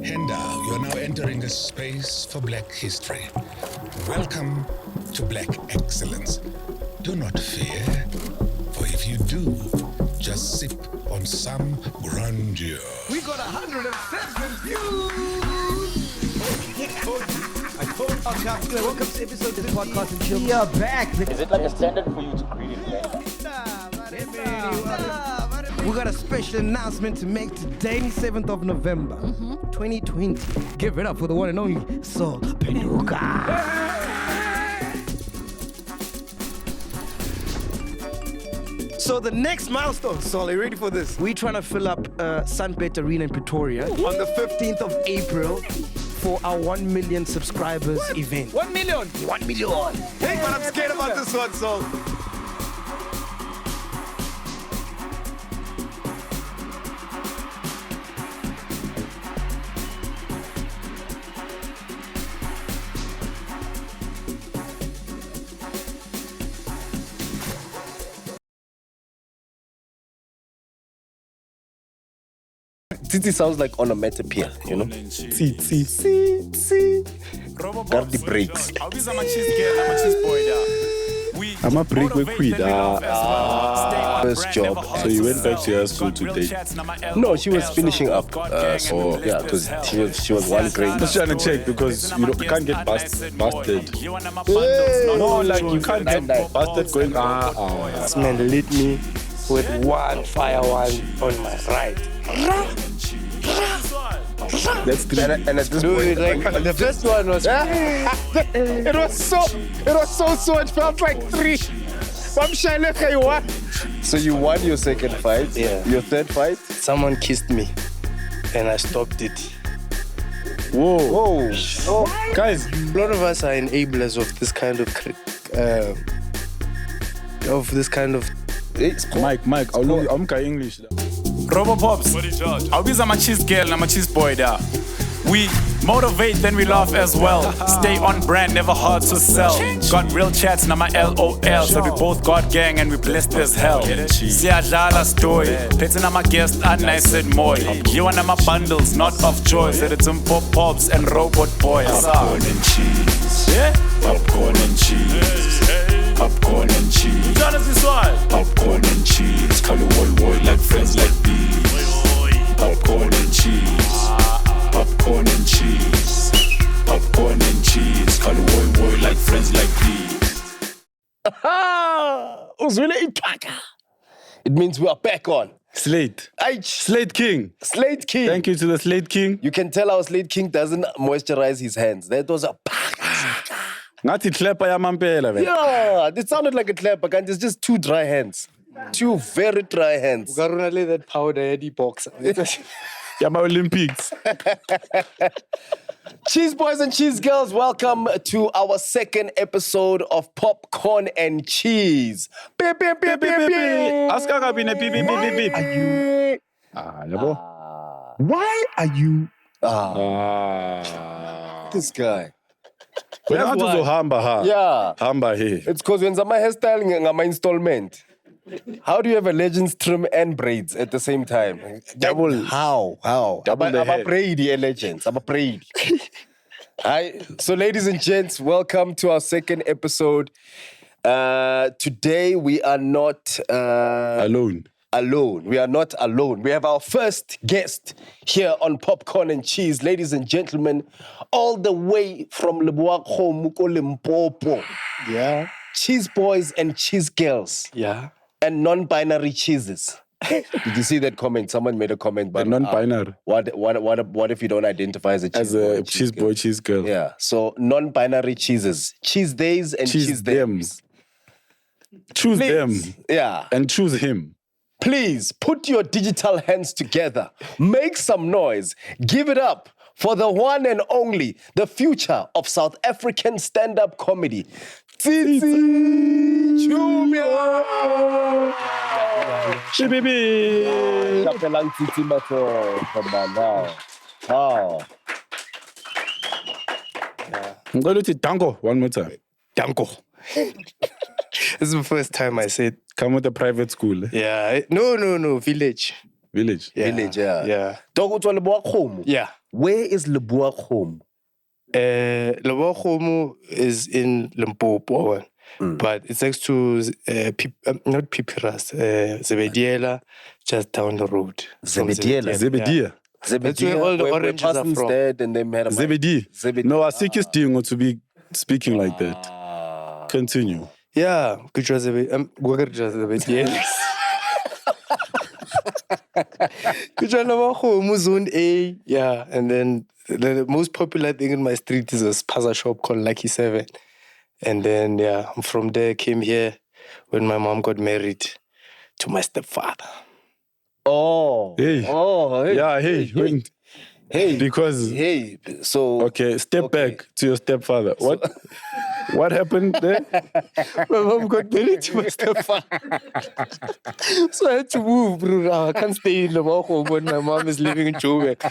Henda, you are now entering a space for Black history. Welcome to Black excellence. Do not fear, for if you do, just sip on some grandeur. We got 107 views! I told you. Welcome to episode of the podcast and chill. We are back. Is it like a standard for you to create it? We got a special announcement to make today, 7th of November, 2020. Give it up for the one and only Sol Penuka. So the next milestone, Sol, are you ready for this? We're trying to fill up Sunbet Arena in Pretoria on the 15th of April for our 1 million subscribers event. 1 million? 1 million. Hey, but I'm scared about this one, Sol. TSITSI sounds like onomatopoeia, you know? TSITSI. Heartbreaks. I'm a break with Queen. First job. So you went back to your school today? No, she was finishing up. So yeah, she was one grade. Just trying to check because you can't get busted. No, like you can't get busted going. This man lit me with one fire one on my right. That's three. And at this point, like, the first one was It was so, it felt like 3. So you won your second fight. Yeah. Your third fight. Someone kissed me and I stopped it. Whoa. Guys, A lot of us are enablers of this kind of Mike, I'm English. Robopops, awubiza ama-cheese girl nama-cheese boy da. We motivate, then we laugh as well. Stay on brand, never hard to sell. Got real chats, nama LOL. So we both got gang and we blessed as hell. Siyadlala story, petting nama guest and nice and moy. You want nama bundles, not of joy. Said it's some pop-pops and robot boy. Popcorn and cheese. Yeah? Popcorn and cheese. Popcorn and cheese. Jonathan Swal. Popcorn and cheese. Call it boy like friends like these. Popcorn and cheese. Popcorn and cheese. Popcorn and cheese. Call it boy like friends like these. It means we are back on. Slate King. Slate King. Thank you to the Slate King. You can tell our Slate King doesn't moisturize his hands. That was a Ngathi clapper ya mampela vele. yeah. It sounded like a clap, but it's just 2 dry hands. 2 very dry hands. Garunale that powder Eddie boxer. Ya ma Olympics. Cheese boys and cheese girls, welcome to our second episode of Popcorn and Cheese. Beep, beep, beep, beep, beep. Ask her beep beep beep beep beep. Are you? Yabo. Why are you? This guy. Wena ngathi uzohamba ha. Yeah. Hamba he. It's because when my hairstyle ngama installment. How do you have a Legends trim and braids at the same time? Double. How? Double the I'm a hair. Brady, Legends. I'm a Brady. Hi. So, ladies and gents, welcome to our second episode. Today we are not Alone. We are not alone. We have our first guest here on Popcorn and Cheese, ladies and gentlemen, all the way from Lebowakgomo, Limpopo. Yeah. Cheese boys and cheese girls. Yeah. And non-binary cheeses. Did you see that comment? Someone made a comment. But non-binary. What if you don't identify as a cheese boy? As a cheese boy, cheese girl. Yeah. So non-binary cheeses, cheese days and cheese thems. Choose Please. them. Yeah. And choose him. Please put your digital hands together. Make some noise. Give it up for the one and only, the future of South African stand-up comedy. TSITSI! CHIUMYA! Baby. Kapelang TSITSI mato. Come on now. Oh. I'm going to Dango one more time. Danko. This is the first time I said. Come with a private school. Yeah. No. Village. Village. Village, yeah. Yeah. Dog, what's Lebowakgomo? Yeah. Where is Lebowakgomo? Lebowakgomo is in Limpopo, but it's next to not Pipiras, Zebediela, just down the road. from Zebediela? Zebedia. That's where all the oranges are Parsons from. dead and they made a Zebedi. No, I think it's doing to be speaking like that. Continue. Yeah, Kuchwa Zebediela. Kuchwa Lebowakgomo, Zone A. Yeah, and then the most popular thing in my street is a spaza shop called Lucky 7. And then, yeah, from there, came here when my mom got married to my stepfather. Oh. Hey. Oh, hey. Yeah, hey. Wait. Hey. Because Hey. So. okay, step back to your stepfather. What happened there? My mom got married to my stepfather. So I had to move, bro. I can't stay in Lebowakgomo when my mom is living in Joburg.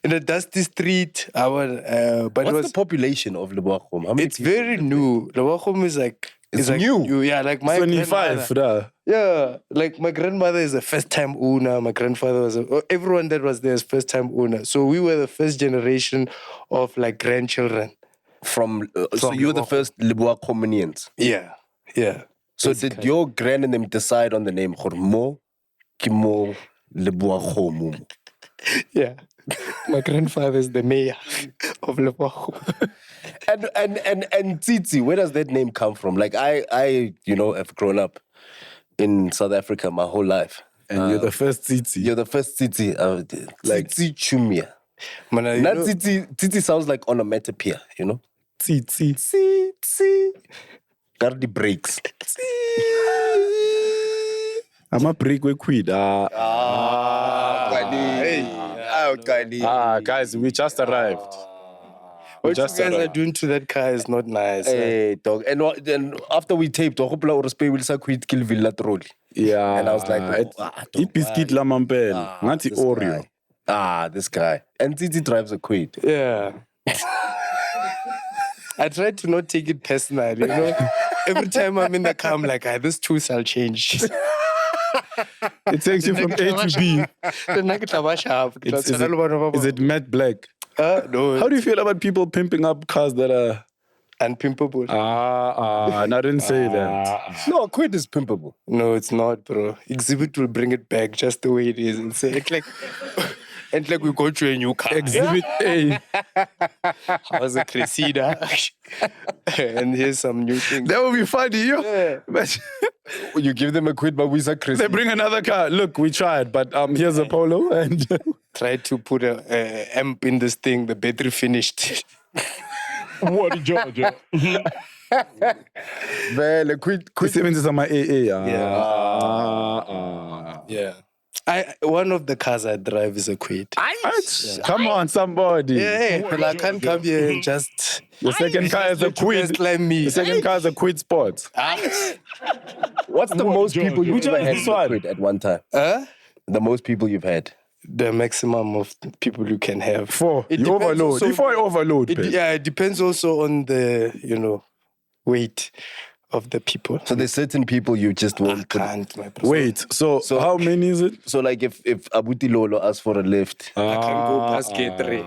In a dusty street. What's the population of Lebowakgomo? How many It's people? very new. Lebowakgomo is like... It's new. Yeah, like my 25. grandmother. Yeah, like my grandmother is a first-time owner. My grandfather was everyone that was there is first-time owner. So we were the first generation of like grandchildren. So you were the first Lebowakgomonians. Yeah, yeah. So did your grand and them decide on the name? Mo Kimo Lebowakgomo. Yeah. My grandfather is the mayor of Lebowakgomo. And TSITSI, where does that name come from? Like I have grown up in South Africa my whole life. And you're the first TSITSI. You're the first TSITSI. Like CHIUMYA. Not TSITSI sounds like onomatopoeia, you know? TSITSI. TSITSI. Heartbreaks. I'm a break with quid. Guys, we just arrived. What you guys are doing to that car is not nice. Hey, dog. And after we taped, I hope will say quit kill Villa Troll. Yeah. And I was like, biscuit la mampel. Nanti Oreo. This guy. And TSITSI drives a quid. Yeah. I try to not take it personal, you know. Every time I'm in the car, I'm like, this too shall change. It takes you from A to B. Is it matte black? No. How do you feel about people pimping up cars that are unpimpable? And I didn't say that. No, quid is pimpable. No, it's not, bro. Exhibit will bring it back just the way it is and say it like and like we go to a new car. Exhibit A. I was a Cressida. And here's some new things. That would be funny, yo. Yeah. But you give them a quid, but we say Cressida. they bring another car. Look, we tried, but here's a Polo and tried to put a amp in this thing. The battery finished. what Georgia? Well, quid. 70s are my AA. Yeah. One of the cars I drive is a quid. Come on, somebody. Yeah, well, I can't come here and just... The second car is a quid. Me. The second car is a quid sport. What's the most people you've ever had this with a one? quid at one time? The most people you've had? The maximum of people you can have. Four. It You depends overload. also- If I overload, babe. Yeah, it depends also on the, weight of the people. So there's certain people you just won't put. Can't, my bro. Wait, so how many is it? So like if Abuti Lolo asks for a lift, I can't go past gate 3.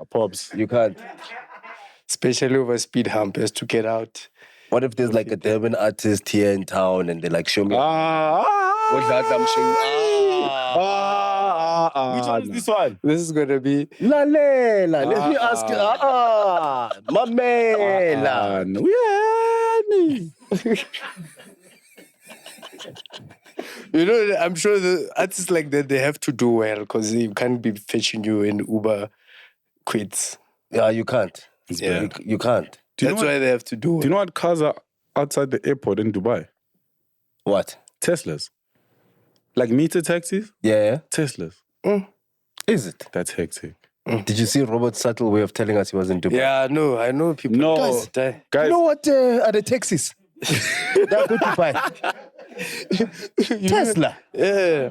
Pops. you can't. Especially over speed hump has to get out. What if there's like a Durban artist here in town and they like show me? What's that? I'm showing. Which one is this one? This is gonna be Lalela. Let me ask you. Mamela. I'm sure the artists like that, they have to do well because you can't be fetching you in Uber quids. Yeah, you can't. Yeah. You can't. That's why they have to do well. Do you know what cars are outside the airport in Dubai? What? Teslas. Like meter taxis? Yeah. Teslas. Is it? That's hectic. Did you see Robert's subtle way of telling us he was in Dubai? Yeah, no, I know people. No. Guys, You know what are the taxis? They're good to buy. Tesla. Yeah.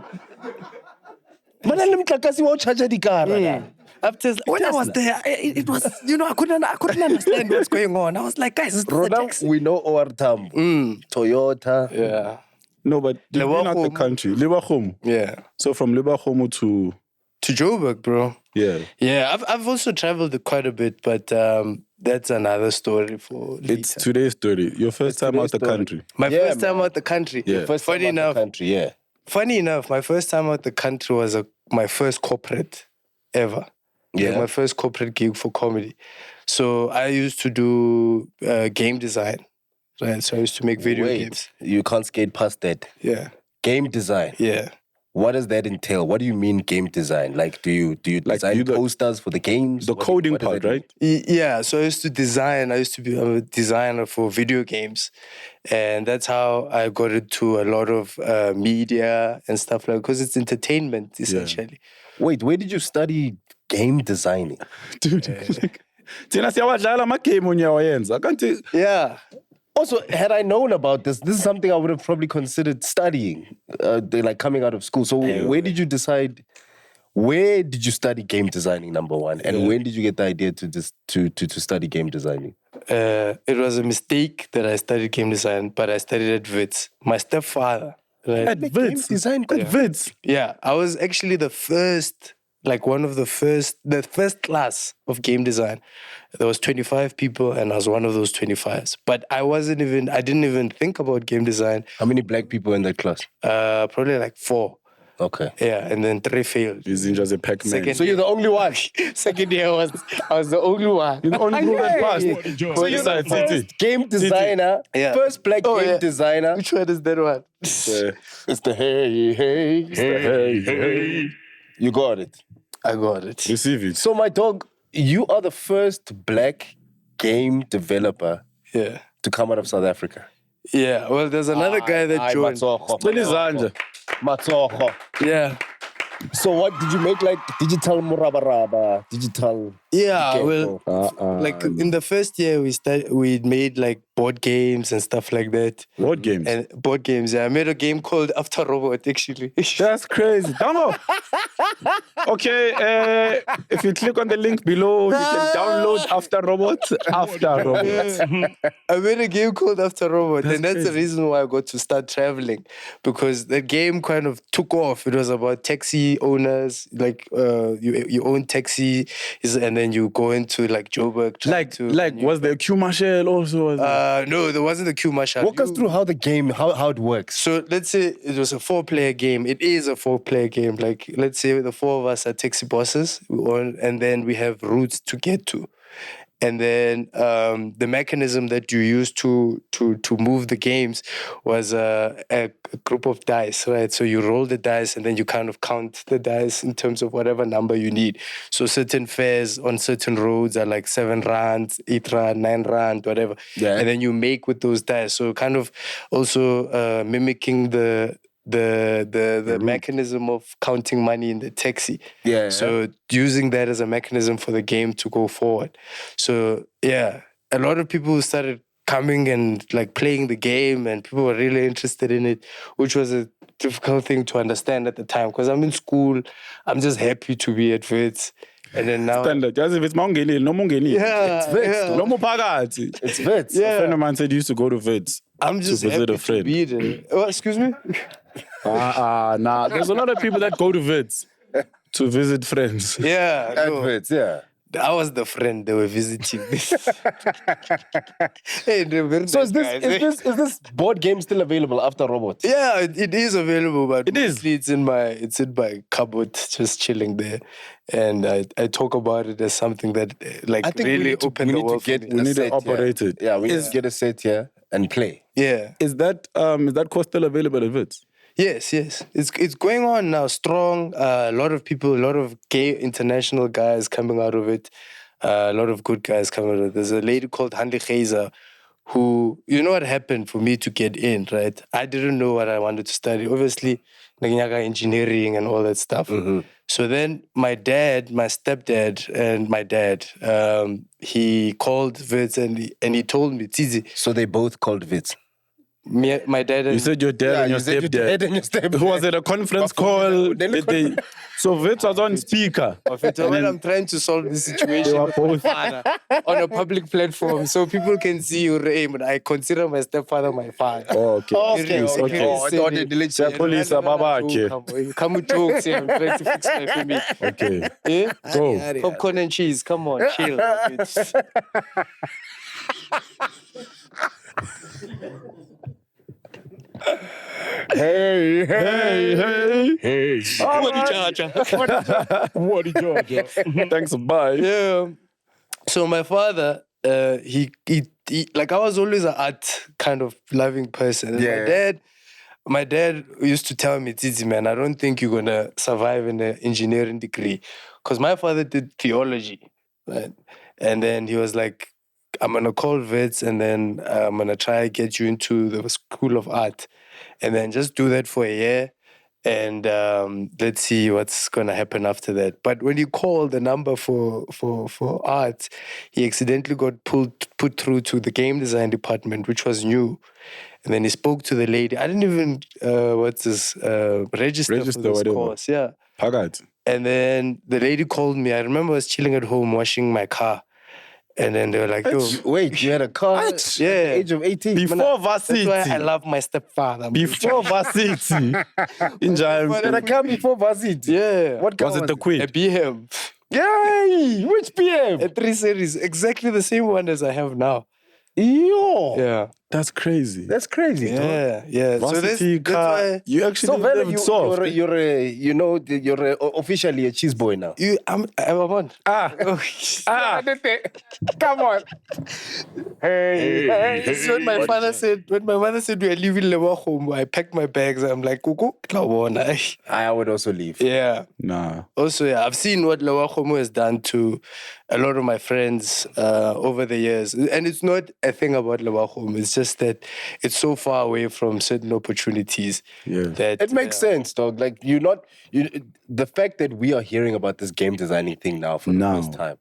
Mana le mtlakasi wa o charge di car. When I was there, it was, I couldn't understand what's going on. I was like, guys, it's the Roda, taxi. we know our Tambo. Toyota. Yeah. No, but you've been out the Lebowakgomo. country. Lebowakgomo. Yeah. So from Lebowakgomo to... To Joburg, bro. Yeah. Yeah, I've also traveled quite a bit, but that's another story for later. It's today's story. Your first time out the country. My Yeah, first time out the country. Yeah. First Funny time out enough, the country, yeah. Funny enough, my first time out the country was my first corporate ever. Yeah. Like my first corporate gig for comedy. So I used to do game design, right? So I used to make video games. You can't skate past that. Yeah, Game design. yeah. What does that entail? What do you mean game design? Like, do you design posters for the games? The coding what does part, that mean? right? Yeah, so I used to design. I used to be a designer for video games. And that's how I got into a lot of media and stuff like, because it's entertainment, essentially. Wait, where did you study game designing? Dude, thina siyawadlala ama-game onyawayenza. I can't tell. Yeah. Also, had I known about this is something I would have probably considered studying, like coming out of school. So where did you decide, where did you study game designing, number one? And when did you get the idea to study game designing? It was a mistake that I studied game design, but I studied at WITS. My stepfather. Right? At Wits. design? At Wits. Yeah, I was actually the first class of game design. There was 25 people and I was one of those 25s. But I didn't even think about game design. How many black people in that class? Probably like 4. Okay. Yeah, and then 3 failed. He's in just a Pac-Man. Second- So you're the only one. Second year I was the only one. You're the only one that passed. So you're the First game designer. Yeah. First black game designer. Which one is that one? It's the hey. You got it. I got it. Receive it. So my dog, you are the first black game developer Yeah. to come out of South Africa. Yeah, well, there's another guy that joined. Matsoho. Yeah. So what did you make, like digital murabaraba, digital? Yeah, Gecko? well, like in the first year we made like board games and stuff like that. Board games. And board games, yeah. I made a game called After Robot, actually. That's crazy. Download. Okay, if you click on the link below, you can download After Robot. I made a game called After Robot, That's and that's the crazy. reason why I got to start traveling, because the game kind of took off. It was about taxi owners, like you own taxi, and then you go into like Joburg. Was there Q Marshall also? No, there wasn't a Q Marshall. Walk us through how the game, how it works. So let's say it was a 4-player game. It is a 4-player game. Like, let's say the 4 of us are taxi bosses, and then we have routes to get to. And then the mechanism that you use to move the games was a group of dice, right? So you roll the dice and then you kind of count the dice in terms of whatever number you need. So certain fares on certain roads are like 7 rand, 8 rand, 9 rand, whatever. Yeah. And then you make with those dice. So kind of also mimicking the mechanism of counting money in the taxi. Yeah. So using that as a mechanism for the game to go forward. So yeah, a lot of people started coming and like playing the game, and people were really interested in it, which was a difficult thing to understand at the time because I'm in school. I'm just happy to be at WITS. And then now Standard. Just if it's Maungenil, no Maungenil. Yeah, It's Wits. yeah. No more Pagati. It's Wits. A friend of mine said he used to go to Wits. I'm just to visit happy a friend. to be there. Oh, excuse me? Nah. There's a lot of people that go to Wits to visit friends. Yeah. At no. Wits, yeah. I was the friend they were visiting. Hey, they're very So nice guys. is this board game still available after Robot? Yeah, it is available, but It is. mostly it's in my cupboard, just chilling there. And I talk about it as something that like I think really opened the world for me. We need to set operate here. it. Yeah, we need to get a set here and play. Yeah. Is that course still available at Wits? Yes. It's going on now, strong. A lot of people, a lot of gay international guys coming out of it. A lot of good guys coming out of it. There's a lady called Handi Geyser who, you know what happened for me to get in, right? I didn't know what I wanted to study. Obviously, engineering and all that stuff. So then my stepdad and my dad, he called Wits and he told me, Tsitsi. So they both called Wits. my dad and You said your dad and your stepdad. and your stepdad. Was it a conference call? So Vits was on speaker. when I'm trying to solve this situation with my father on a public platform so people can see your aim, and I consider my stepfather my father. Oh, okay. Okay. Oh, I thought they deleted Police are baba. Come with jokes here. I'm trying to fix my family. Okay. Yeah? Go. Popcorn and cheese. Come on, chill. Hey. What did you do? Thanks, bye. Yeah. So my father, he like I was always an art kind of loving person. And my dad used to tell me, "TSITSI, man, I don't think you're gonna survive in an engineering degree," because my father did theology, right? And then he was like, "I'm gonna call Vets, and then I'm gonna try to get you into the School of Art, and then just do that for a year." And let's see what's gonna happen after that. But when he called the number for art, he accidentally got put through to the game design department, which was new. And then he spoke to the lady. I didn't even register for this whatever. course. Yeah. Pagat. And then the lady called me. I remember I was chilling at home washing my car. And then they were like, yo. Wait, you had a car at the age of 18? Before That's why I varsity. love my stepfather. Before varsity. In You had a car before varsity? Yeah. What car Was it the A quid? BM. Yay! Which PM? A 3 Series. Exactly the same one as I have now. Yo! Yeah. That's crazy. That's crazy, dog. Yeah. So Varsity that's car. why You actually So, Vela, lived soft. you're officially a cheese boy now. I'm on. Come on. So when my mother said we are leaving Lebowakgomo, I packed my bags. I'm like, Kuku, Klawona. I would also leave. Yeah. Nah. Also, yeah, I've seen what Lebowakgomo has done to a lot of my friends over the years. And it's not a thing about Lebowakgomo. It's just that it's so far away from certain opportunities. Yeah. That It makes sense, dog. Like the fact that we are hearing about this game designing thing now for the first time.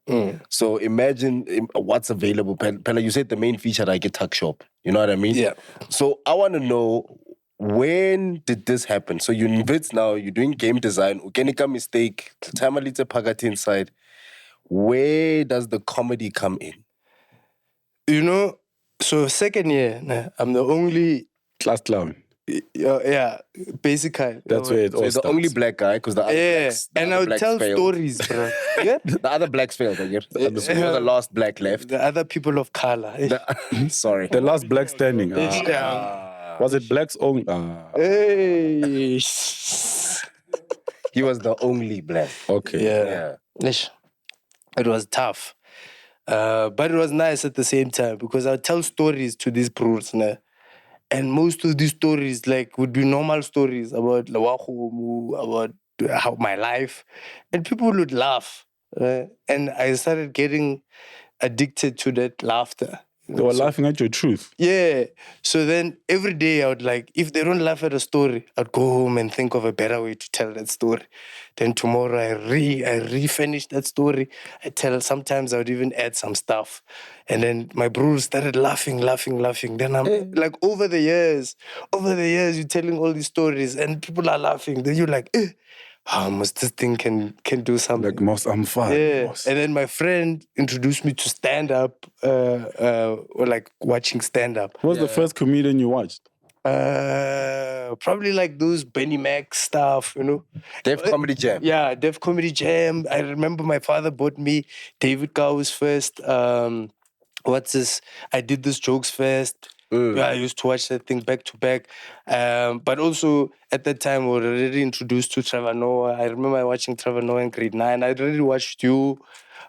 So imagine what's available. Pella, you said the main feature like a tuck shop. You know what I mean? Yeah. So I want to know, when did this happen? So you're in Wits now, you're doing game design. Ukenika mistake, Tamalite Pagati inside. Where does the comedy come in? You know, so second year, I'm the only Class clown. yeah, basically. That's where it So all you're the starts. only black guy because the other blacks, and I would tell stories, bro. Yeah? The other blacks failed, I guess. So you're the last black left. The other people of color. Sorry. The last black standing. Yeah. Was it black's own? Hey. He was the only black. Okay. Yeah. Ish. It was tough. But it was nice at the same time because I would tell stories to these pros. And most of these stories would be normal stories about Lebowakgomo, about how my life. And people would laugh. And I started getting addicted to that laughter. They were laughing at your truth. Yeah. So then every day I would if they don't laugh at a story, I'd go home and think of a better way to tell that story. Then tomorrow I refinish that story. Sometimes I would even add some stuff. And then my bros started laughing. Then I'm over the years, you're telling all these stories and people are laughing. Then you're like, almost this thing can do something. Like, most I'm fine. Yeah. Most. And then my friend introduced me to stand-up, or watching stand-up. Who was the first comedian you watched? Probably those Benny Mac stuff, Def Comedy Jam. Yeah, Def Comedy Jam. I remember my father bought me David Gow's first. I did this jokes first. Yeah, I used to watch that thing back to back. But also at that time we were already introduced to Trevor Noah. I remember watching Trevor Noah in grade 9. I already watched you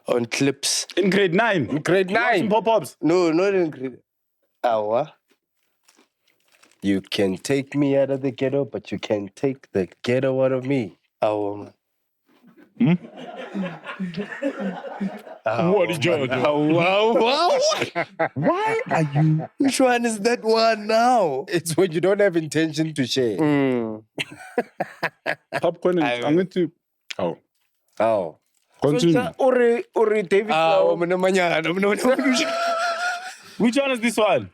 on clips. In grade 9. In grade 9. Pop-ups. No, not in grade. What? You can take me out of the ghetto, but you can't take the ghetto out of me. Man. What did you do? Wow. Why are you? Which one is that one now? It's when you don't have intention to share. Popcorn and I'm going to... Oh. Continue. Ori David. Which one is this one?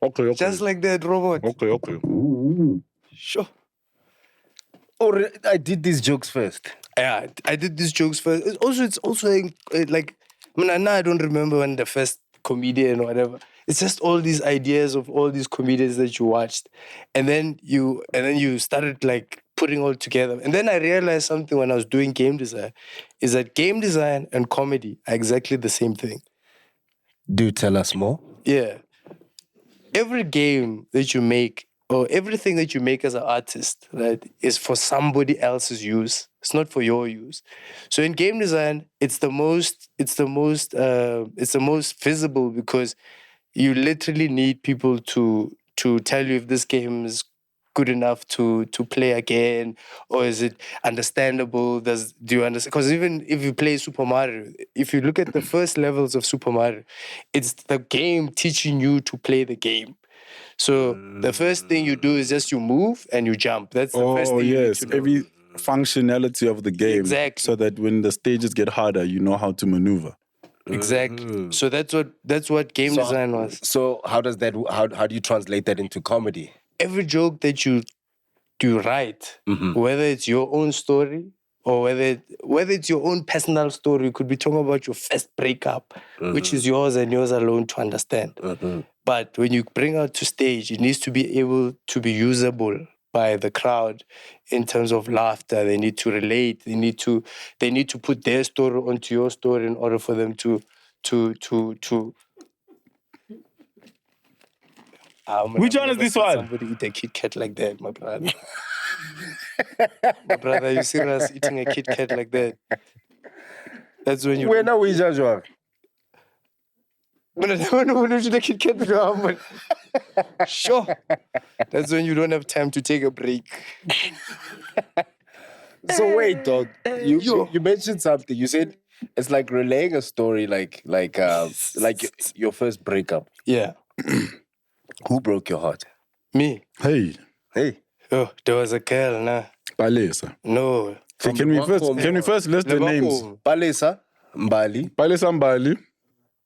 Okay. Just like that robot. Okay. Sure. Or I did these jokes first. Yeah, I did these jokes first. It's also like, I mean, now I don't remember when the first comedian or whatever. It's just all these ideas of all these comedians that you watched, and then you started like putting all together. And then I realized something when I was doing game design, is that game design and comedy are exactly the same thing. Do tell us more. Yeah. Every game that you make or everything that you make as an artist, right, is for somebody else's use. It's not for your use. So in game design, it's the most visible because you literally need people to tell you if this game is good enough to play again, or is it understandable? Do you understand? Because even if you play Super Mario, if you look at the first levels of Super Mario, it's the game teaching you to play the game. So the first thing you do is just you move and you jump. That's the first thing you need to know. Every functionality of the game. Exactly. So that when the stages get harder, you know how to maneuver. Exactly. So that's what game design was. So how does that? How do you translate that into comedy? Every joke that you write, whether it's your own story or whether it's your own personal story, you could be talking about your first breakup, which is yours and yours alone to understand. But when you bring out to stage, it needs to be able to be usable by the crowd in terms of laughter. They need to relate. They need to put their story onto your story in order for them to. Which one is this one? Somebody eat a Kit Kat like that, my brother. My brother, are you serious? Eating a Kit Kat like that? That's when you. When are we judging? Sure. That's when you don't have time to take a break. So wait, dog. You mentioned something. You said it's like relaying a story, like your first breakup. Yeah. Who broke your heart? Me. Hey. Oh, there was a girl, nah. Palesa. No. So can we first list the names? Palesa, Mbali. Palesa Mbali.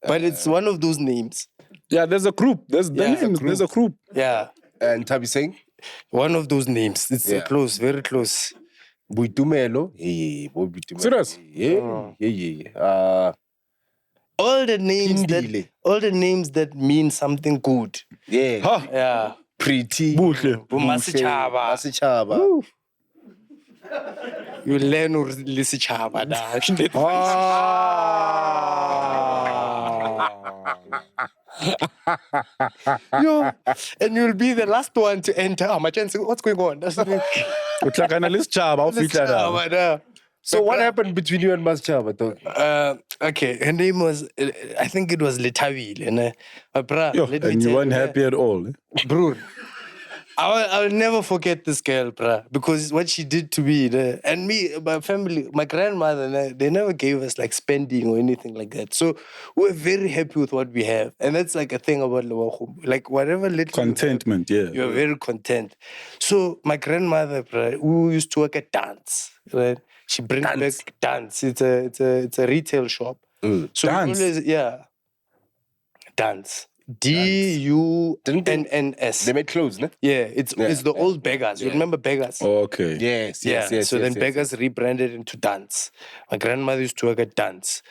But it's one of those names. Yeah, there's a group. There's a group. Yeah. And Tabi Singh? One of those names. It's close, very close. Buitumelo. Hey, Buitumelo. Serious? Yeah. All the names that mean something good. Yeah. Huh. Yeah. Pretty. Buhle. Masichaba. You learn Lisichaba. Yo, and you'll be the last one to enter. My chance, what's going on? That's the So what happened between you and Masichaba, dog? Okay, her name was, I think it was Letavile. And you weren't happy at all. Bro, I'll never forget this girl, bruh, because what she did to me, and me, my family, my grandmother, they never gave us like spending or anything like that. So we're very happy with what we have. And that's like a thing about Lebowakgomo. Like whatever little Contentment, you're very content. So my grandmother, bruh, who used to work at dance, right? She brings back dance. It's a retail shop. So Dance? Dance. DUNNS. They made clothes, no? Yeah, it's the old beggars. You remember beggars? Okay. Yes. So then beggars rebranded into dance. My grandmother used to work at dance.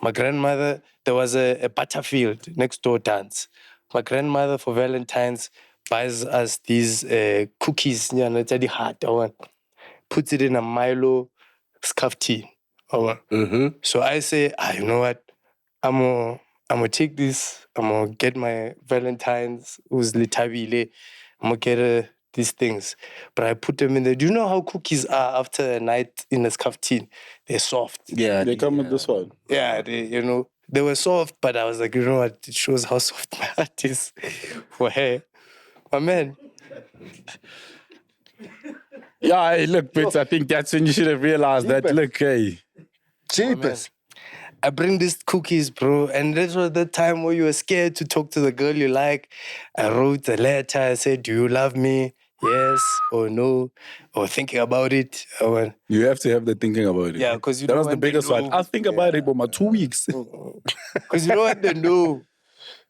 My grandmother, there was a Butterfield next door dance. My grandmother for Valentine's buys us these cookies, puts it in a Milo scuff tea. So I say, you know what? I'm gonna take this. I'm gonna get my Valentine's, who's Litabile. I'm gonna get these things. But I put them in there. Do you know how cookies are after a night in a scuff tin? They're soft. Yeah. They come with this one. Yeah, they were soft, but I was like, you know what? It shows how soft my heart is for hair. My man. Yeah, hey, look, Pits, I think that's when you should have realized that, look, hey. Cheapest. I bring these cookies, bro. And this was the time where you were scared to talk to the girl you like. I wrote a letter. I said, do you love me? Yes or no? Or thinking about it. You have to have the thinking about it. Yeah, because that was the biggest one. I'll think about it for my 2 weeks. Because you know what they know.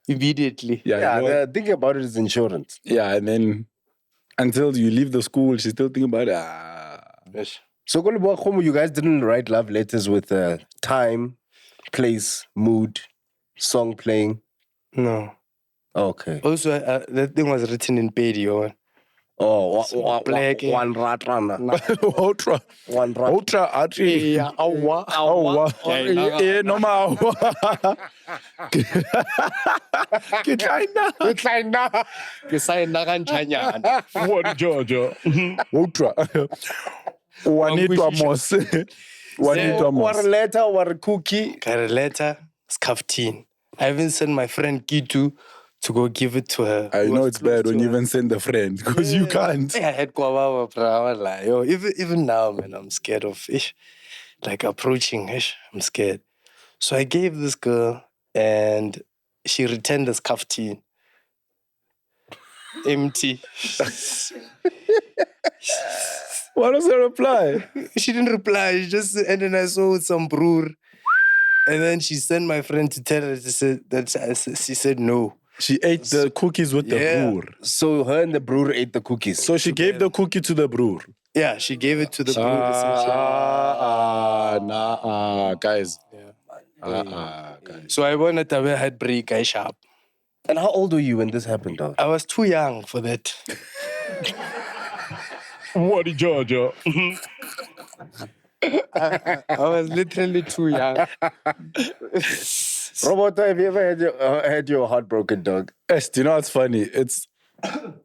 Immediately. Yeah, you know, the thing about it is insurance. yeah, and then until you leave the school, she's still thinking about So, Lebowakgomo, you guys didn't write love letters with time, place, mood, song playing? No. Okay. Also, that thing was written in Pedio. Oh, Black, yeah. one ratrana. Ultra. One rat. Ultra Archie. Yeah, awa. Awa. Eh, no ma awa. Ke tlaina. Ke sign-a kanjanyana. What Georgia? Ultra. Wanitwa mos. Wanitwa Or mos. a letter or a cookie. Got a letter, scarf-teen. I even sent my friend Kitu to go give it to her. I Who know was it's close bad to when you her. even send a friend because you can't. Yeah, I had Kwawawa, bro. I was like, yo, even now, man, I'm scared of ish. Like approaching ish. I'm scared. So I gave this girl and she returned the scarf-teen. Empty. What was her reply? She didn't reply. She just, and then I saw some brewer. And then she sent my friend to tell her she said no. She ate the cookies with the Yeah. brewer. So her and the brewer ate the cookies. So she gave the cookie to the brewer. Yeah, she gave it to the brewer. essentially. Guys. Guys. So I wanted to have a heartbreak, I sharp. And how old were you when this happened, dog? I was too young for that. What did Georgia? I was literally too young. Roberto, have you ever had your heart broken, dog? Yes, do you know what's funny? It's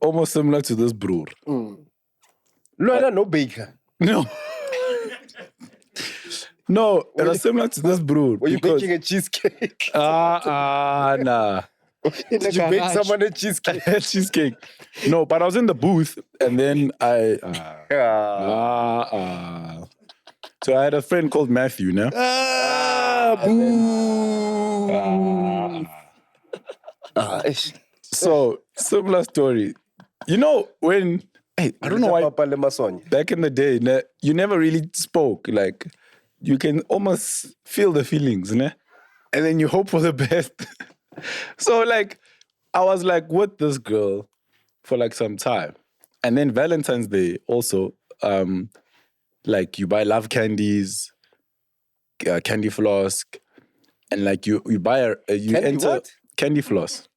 almost similar to this brewer. No baker. No. No, it was similar to this brewer. Were you making a cheesecake? Nah. Did you make someone a cheesecake? Cheesecake. No, but I was in the booth and then I. So I had a friend called Matthew, no? So, similar story. You know, when. Hey, I don't know why. Back in the day, you never really spoke. Like, you can almost feel the feelings, ne? And then you hope for the best. So, like, I was like with this girl for like some time. And then Valentine's Day also, like you buy love candies, candy floss, and like you buy you Candy enter what? candy floss.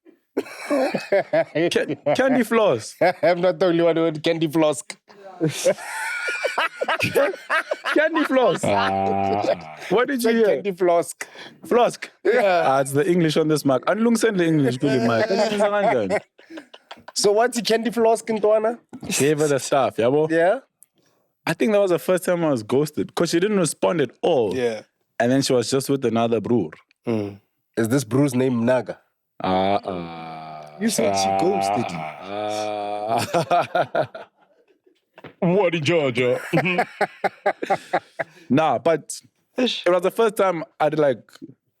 Candy floss. I'm not the only one who had candy floss. Candy floss. What did you hear? Candy floss. Flosk. Yeah. It's the English on this mark. Unlung the English, Kuli Mike. So what's the candy floss, Kintwana? Gave her the stuff, yabo? Yeah? I think that was the first time I was ghosted because she didn't respond at all. Yeah. And then she was just with another brewer. Is this brew's name Naga? You said she ghosted you. What in Georgia? Nah, but it was the first time I'd like,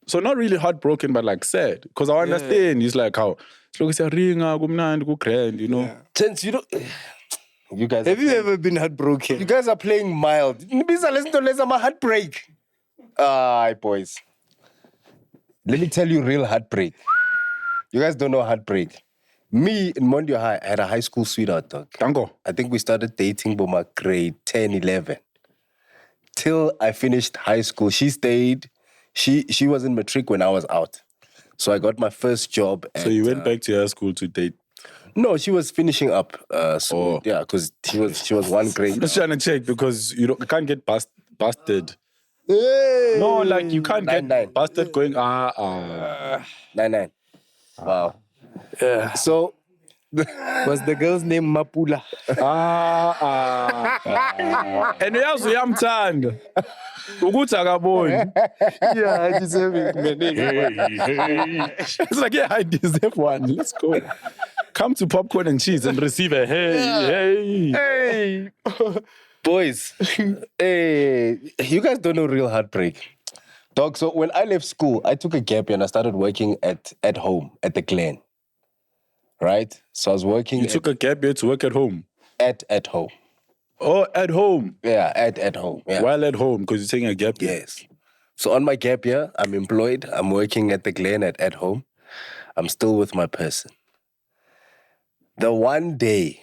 so not really heartbroken, but like sad. Because I understand. It's like how, you know. Since you don't... You guys Have you ever been heartbroken? You guys are playing mild. Listen to my heartbreak. Boys. Let me tell you real heartbreak. You guys don't know heartbreak. Me in Mondio High, I had a high school sweetheart, dog. Tango. I think we started dating by my grade 10, 11. Till I finished high school. She stayed. She was in matric when I was out. So I got my first job. So you went back to your school to date? No, she was finishing up. Yeah, because she was one grade. I'm just trying to check because you can't get busted. No, like you can't get 9-9. busted going 9-9. Wow. Yeah. So Was the girl's name Mapula? And uyazi uyamthanda ukuthi akaboni. Yeah, I deserve it. It's like, yeah, I deserve one. Let's go. Come to Popcorn and Cheese and receive a hey. boys, hey, you guys don't know real heartbreak. Dog, so when I left school, I took a gap year and I started working at home, at the Glen. Right? So I was working... You took a gap year to work at home? At home. Oh, at home? Yeah, at home. Yeah. While at home, because you're taking a gap year? Yes. So on my gap year, I'm employed. I'm working at the Glen at home. I'm still with my person. The one day,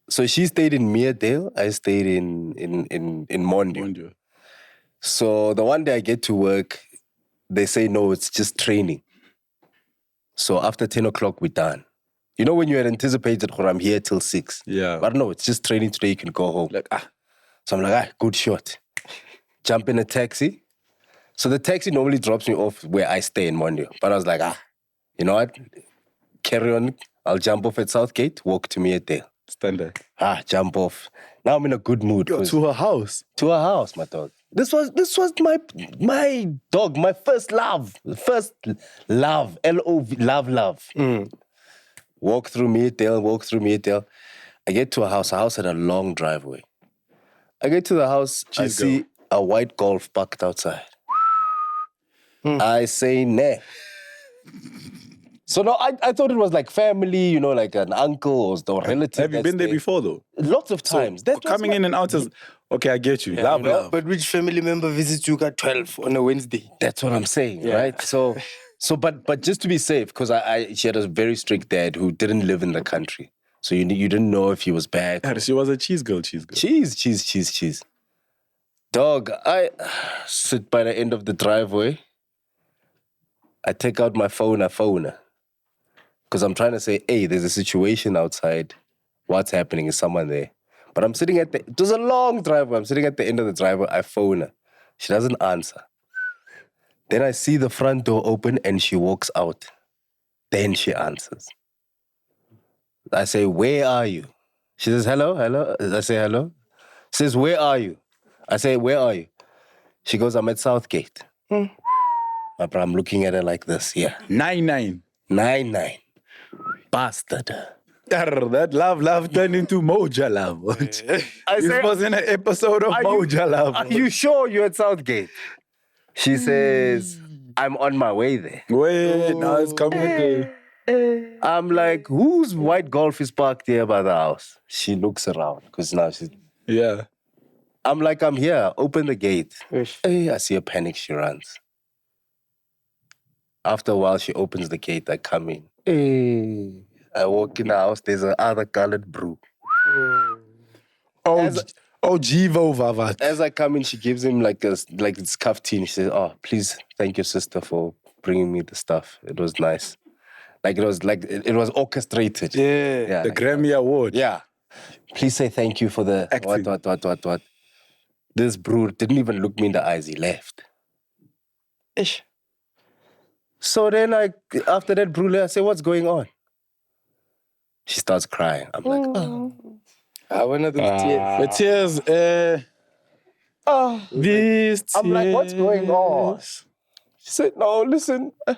so she stayed in Meerdale, I stayed in Mondio. So the one day I get to work, they say, no, it's just training. So after 10 o'clock, we're done. You know when you had anticipated, I'm here till 6. Yeah. But no, it's just training today, you can go home. So I'm like, good shot. Jump in a taxi. So the taxi normally drops me off where I stay in Mondio. But I was like, you know what? Carry on. I'll jump off at Southgate, walk to Meerdale. Standard. Jump off. Now I'm in a good mood. To her house. To her house, my dog. This was my dog, my first love. L-O-V, love. Walk through Meerdale. I get to a house had a long driveway. I get to the house, I see a white Golf parked outside. I say, nah. So no, I thought it was like family, you know, like an uncle or relative. Have you been there before though? Lots of times. So coming in and out is, okay, I get you. Yeah, Love. But which family member visits you at 12 on a Wednesday? That's what I'm saying, right? So, but just to be safe, because she had a very strict dad who didn't live in the country. So you didn't know if he was back. She was a cheese girl. Cheese. Dog, I sit by the end of the driveway. I take out my phone, I phone her. Because I'm trying to say, hey, there's a situation outside. What's happening? Is someone there? But I'm sitting it was a long driveway. I'm sitting at the end of the driveway. I phone her. She doesn't answer. Then I see the front door open and she walks out. Then she answers. I say, where are you? She says, hello. I say, hello. She says, where are you? I say, where are you? She goes, I'm at Southgate. My bro, I'm looking at her like this, yeah. 99. Bastard. That love turned into Moja Love. This was in an episode of Moja Love. Are you sure you're at Southgate? She says, I'm on my way there. Wait, now it's coming again. I'm like, whose white Golf is parked here by the house? She looks around, because now she's... Yeah. I'm like, I'm here. Open the gate. Hey, I see a panic. She runs. After a while, she opens the gate. I come in. Hey. I walk in the house. There's another colored brew. Jivo Vavat. As I come in, she gives him like this cuff tea. She says, oh, please thank your sister for bringing me the stuff. It was nice. It was orchestrated. Yeah. The Grammy Award. Yeah. Please say thank you for the acting. What. This brewer didn't even look me in the eyes. He left. Ish. So then after that brewer, I say, what's going on? She starts crying. I'm like, I want to do tears. The tears. These tears. I'm like, what's going on? She said, no, listen, I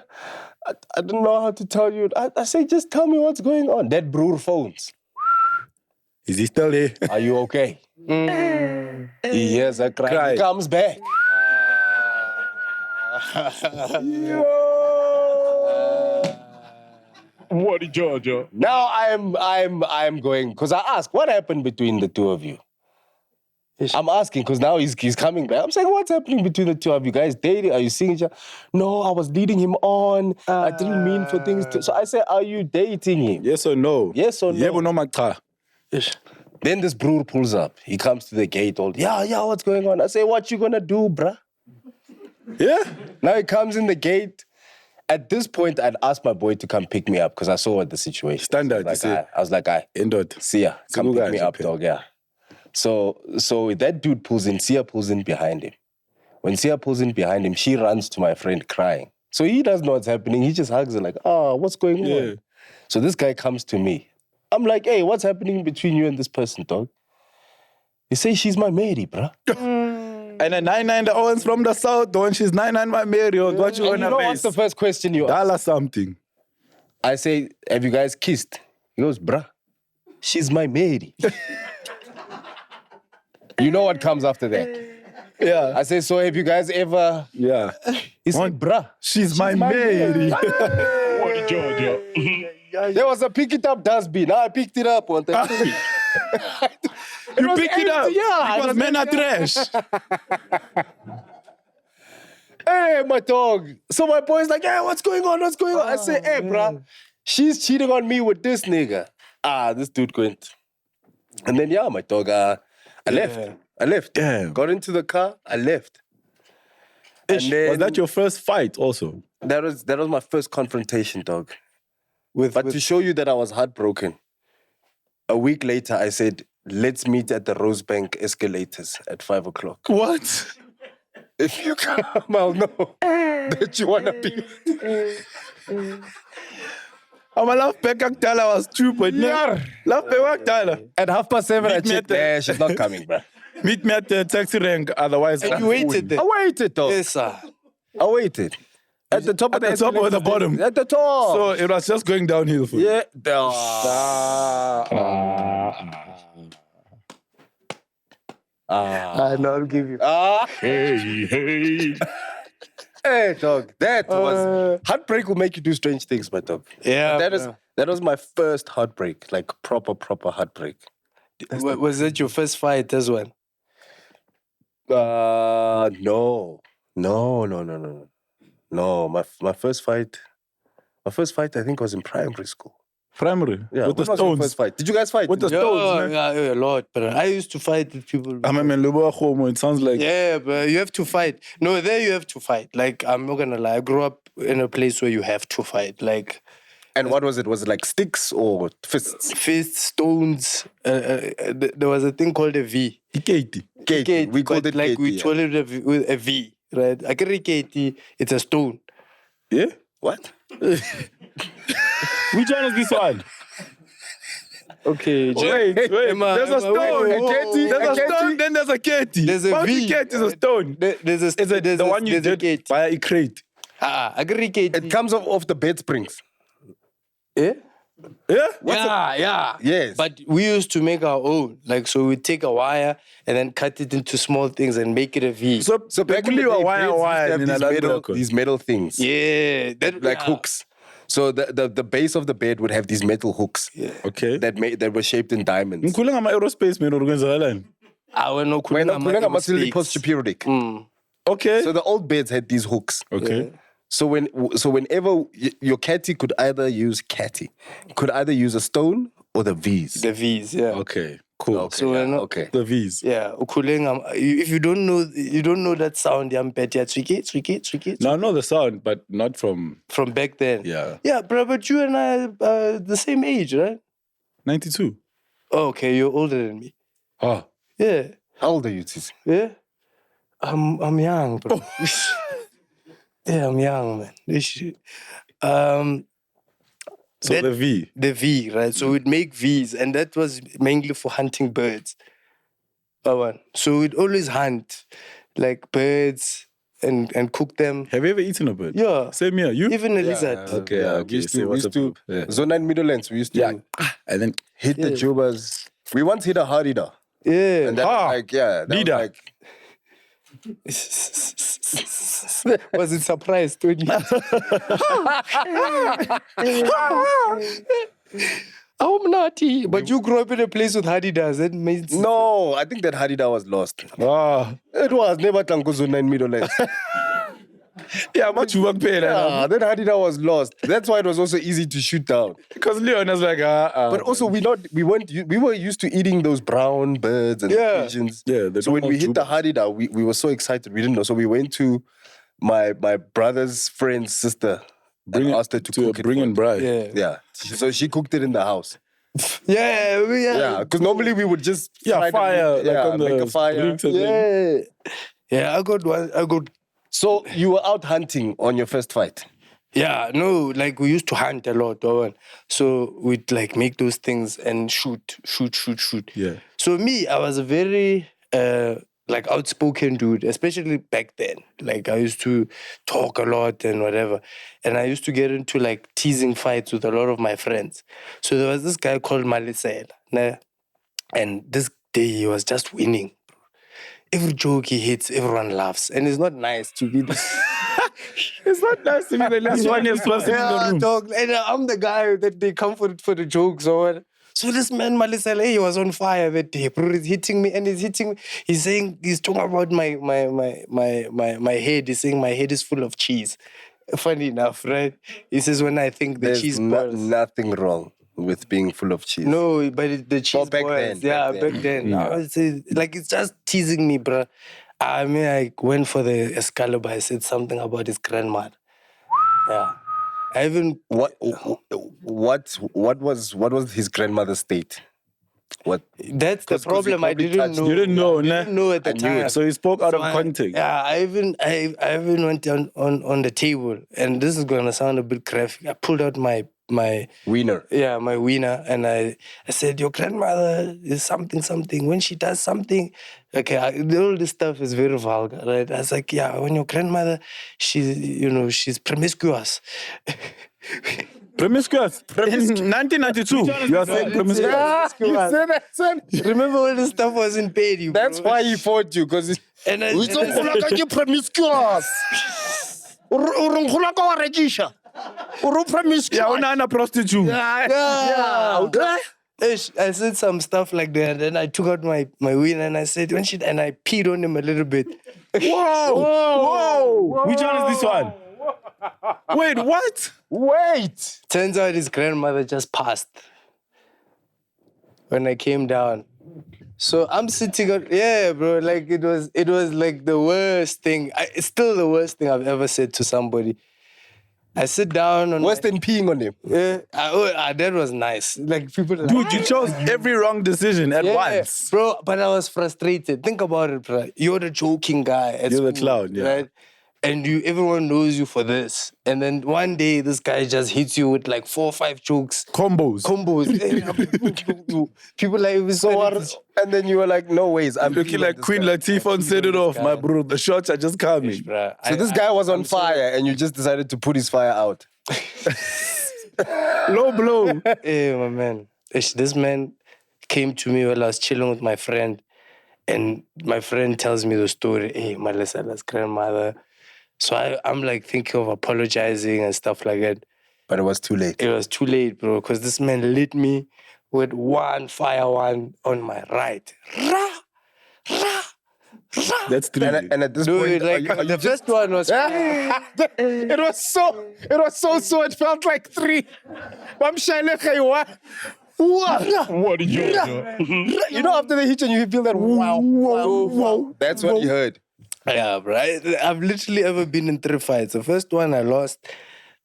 don't know how to tell you. I say, just tell me what's going on. That brewer phones. Is he still here? Are you okay? He hears her cry. He comes back. What did Georgia? Now I'm going, because I asked, what happened between the two of you? I'm asking, because now he's coming back. I'm saying, what's happening between the two of you guys? Dating? Are you seeing each other? No, I was leading him on. I didn't mean for things to... So I said, are you dating him? Yes or no? Yes or no? Yebo no MacG. Then this brewer pulls up. He comes to the gate all, yeah, what's going on? I say, what you gonna do, bruh? Yeah. Now he comes in the gate. At this point, I'd asked my boy to come pick me up because I saw what the situation. Standard. I was like, see ya. Come pick me up, dog, yeah. So that dude pulls in. Sia pulls in behind him. When Sia pulls in behind him, she runs to my friend crying. So he doesn't know what's happening. He just hugs her like, what's going on? So this guy comes to me. I'm like, hey, what's happening between you and this person, dog? He says, she's my Mary, bruh. And a 99, the Owens from the south, don't she's 99 my Mary. What you wanna what's the first question you ask? Dollar something. I say, have you guys kissed? He goes, bruh, she's my Mary. You know what comes after that? Yeah. I say, so have you guys ever... Yeah. He said, bruh, she's my Mary. What did Georgia? There was a pick it up dustbin. I picked it up one time. You picked it up? Yeah. Because men are trash. Hey, Yeah, my dog. So my boy's like, yeah, what's going on? What's going on? I say, hey, bruh, she's cheating on me with this nigga. This dude went. And then, yeah, my dog, I left. Damn. Got into the car, I left. And then, Was that your first fight also? that was my first confrontation, dog. But to show you that I was heartbroken, a week later, I said, let's meet at the Rosebank escalators at 5 o'clock. What? If you come, I'll know that you want to be. I'm a love back Akdala was stupid. Yeah. Love back Akdala. At 7:30, I checked, at she's not coming, bro. Meet me at the taxi rank, otherwise. And you waited there. I waited, though. Yes, sir. I waited. At the top of the At the top or the bottom? At the top. So it was just going downhill for you. Yeah. I'll give you. Hey, dog. That was heartbreak will make you do strange things, my dog. Yeah. That was my first heartbreak, like proper heartbreak. Was that your first fight as well? No. My first fight I think was in primary school. Primary? Yeah, With the when was your stones? first fight? Did you guys fight? With the stones, man. Yeah, a lot. But I used to fight with people. I'm in Lebowakgomo, it sounds like. Yeah, but you have to fight. No, there you have to fight. Like, I'm not gonna lie. I grew up in a place where you have to fight. Like, And what was it? Was it like sticks or fists? fists, stones. There was a thing called a V. Iketi. Kate. We called but it like Kate, we yeah. told it with a V, right? I can Kate, it's a stone. Yeah? What? Which one is this one? Okay, Wait. There's a stone. wait. There's a stone, then there's a keti. There's a V. Keti is a stone. There's a The one you did gate. via a crate. I can Kate. It comes off the bed springs. Yeah? Yeah? Yeah. Yes. But we used to make our own. Like, so we'd take a wire and then cut it into small things and make it a V. So back in the day, wire, blades used to have these metal things. Yeah. Like hooks. So the base of the bed would have these metal hooks. Yeah. Okay. that were shaped in diamonds. Ngikhule ngama-aerospace man organizakalani. When Posterioric. Okay. So the old beds had these hooks. Okay. So whenever your catty could either use a stone or the V's. The V's, yeah. Okay. Cool. Okay, So yeah, we're not- okay. The V's. Yeah, if you don't know that sound, I'm bet tricky. No, I know the sound, but not from From back then. Yeah. Yeah, bro, but you and I are the same age, right? 92. Oh, okay, you're older than me. Oh. Yeah. How old are you, Tsitsi? Yeah. I'm young, bro. Yeah, I'm young, man. This shit. So That- the V. The V, right? So we'd make V's, and that was mainly for hunting birds. So we'd always hunt like birds and cook them. Have you ever eaten a bird? Yeah. Same here. You? Even a lizard. Okay, We used say to, what's up. Yeah. Zone 9 Middlelands, we used to Yeah. And then hit the jubas. We once hit a harida. Yeah. And that was like, that was Leader. like, Was it surprised when you... I'm naughty. But you grew up in a place with Adidas. That means... no, I think that harida was lost. It was never Tango Zone 9 Middlelands. yeah, much work paid. Yeah, that harida was lost. That's why it was also easy to shoot down. Because Leon was like, But also we were used to eating those brown birds and pigeons. Yeah, they So don't when we know hit the harida, we were so excited. We didn't know. So we went to my brother's friend's sister and asked her to cook it. bring for in us. bride. Yeah. Yeah. So she cooked it in the house. Yeah. Yeah. Because normally we would just fry the fire. meat. Like Yeah, on the make a fire. bricks and then- Yeah, I got... So you were out hunting on your first fight. Yeah, no, like we used to hunt a lot. So we'd like make those things and shoot. Yeah. So me, I was a very like outspoken dude, especially back then. Like I used to talk a lot and whatever. And I used to get into like teasing fights with a lot of my friends. So there was this guy called Malisela. And this day he was just winning. Every joke he hits, everyone laughs. And it's not nice to be this. It's not nice to be the last one person in the room. Dog. And I'm the guy that they come for the jokes or what. So this man, Malisela, he was on fire that day, bro. He's hitting me and he's hitting me. He's saying, he's talking about my head. He's saying my head is full of cheese. Funny enough, right? He says, when I think the There's cheese boils. nothing wrong with being full of cheese. No, but the cheese back boils. then, Back then. I would say, like, it's just teasing me, bro. I mean, I went for the Excalibur. I said something about his grandmother. Yeah. I even... What was his grandmother's state? What? That's the problem. I didn't know. You didn't know, I didn't know at the time. So he spoke out of context. Yeah, I even went on the table, and this is gonna sound a bit graphic. I pulled out my Wiener. Yeah, my wiener, and I said, your grandmother is something. When she does something, okay, all this stuff is very vulgar, right? I was like, yeah, when your grandmother, she's promiscuous. Promiscuous. In 1992, you are saying promiscuous. You said that, son. Remember all this stuff was in paid, That's why he fought you, because promiscuous. Yeah, unana prostitute. Yeah. I said some stuff like that, and then I took out my wiener and I said, and I peed on him a little bit. Whoa! Which one is this one? Wait, what? Wait! Turns out his grandmother just passed when I came down. So I'm sitting on, bro, like it was like the worst thing. It's still the worst thing I've ever said to somebody. I sit down on worse than peeing on him. Yeah, that was nice. Like people, dude, you chose every wrong decision at once, bro. But I was frustrated. Think about it, bro. You're the joking guy at You're school, the clown, yeah. Right? And everyone knows you for this. And then one day, this guy just hits you with like 4 or 5 jokes. Combos. People like... So and then you were like, no ways. I'm looking like Queen Latifah set it off, my bro. The shots are just coming. So this guy was on fire and you just decided to put his fire out. Low blow. Hey, my man. This man came to me while I was chilling with my friend. And my friend tells me the story. Hey, Malisela's grandmother... So I'm like thinking of apologizing and stuff like that. But it was too late. It was too late, bro, because this man lit me with one on my right. That's 3. And at this point, the first one was... It was so, it felt like 3. I'm shining. What did you do? You know, after they hit you, you feel that wow. That's what you heard. Yeah, bro. I've literally ever been in 3 fights. The first one I lost.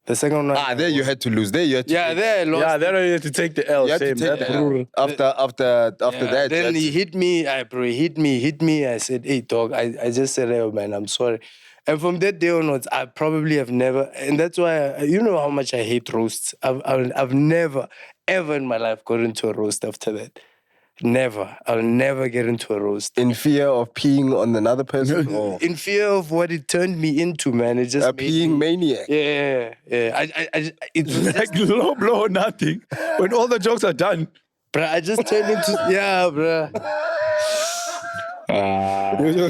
The second one... there you had to lose. There you had to... there I lost. Yeah, there you had to take the L. You had to take the L. After that... Then he hit me. He hit me. I said, hey, dog. I just said, hey, man, I'm sorry. And from that day onwards, I probably have never... And that's why, you know how much I hate roasts. I've never, ever in my life got into a roast after that. Never. I'll never get into a roast. In fear of peeing on another person? Or? In fear of what it turned me into, man. It just a peeing maniac. Yeah. It was like low blow or nothing. When all the jokes are done. Bruh, I just turned into... Yeah, bruh. They're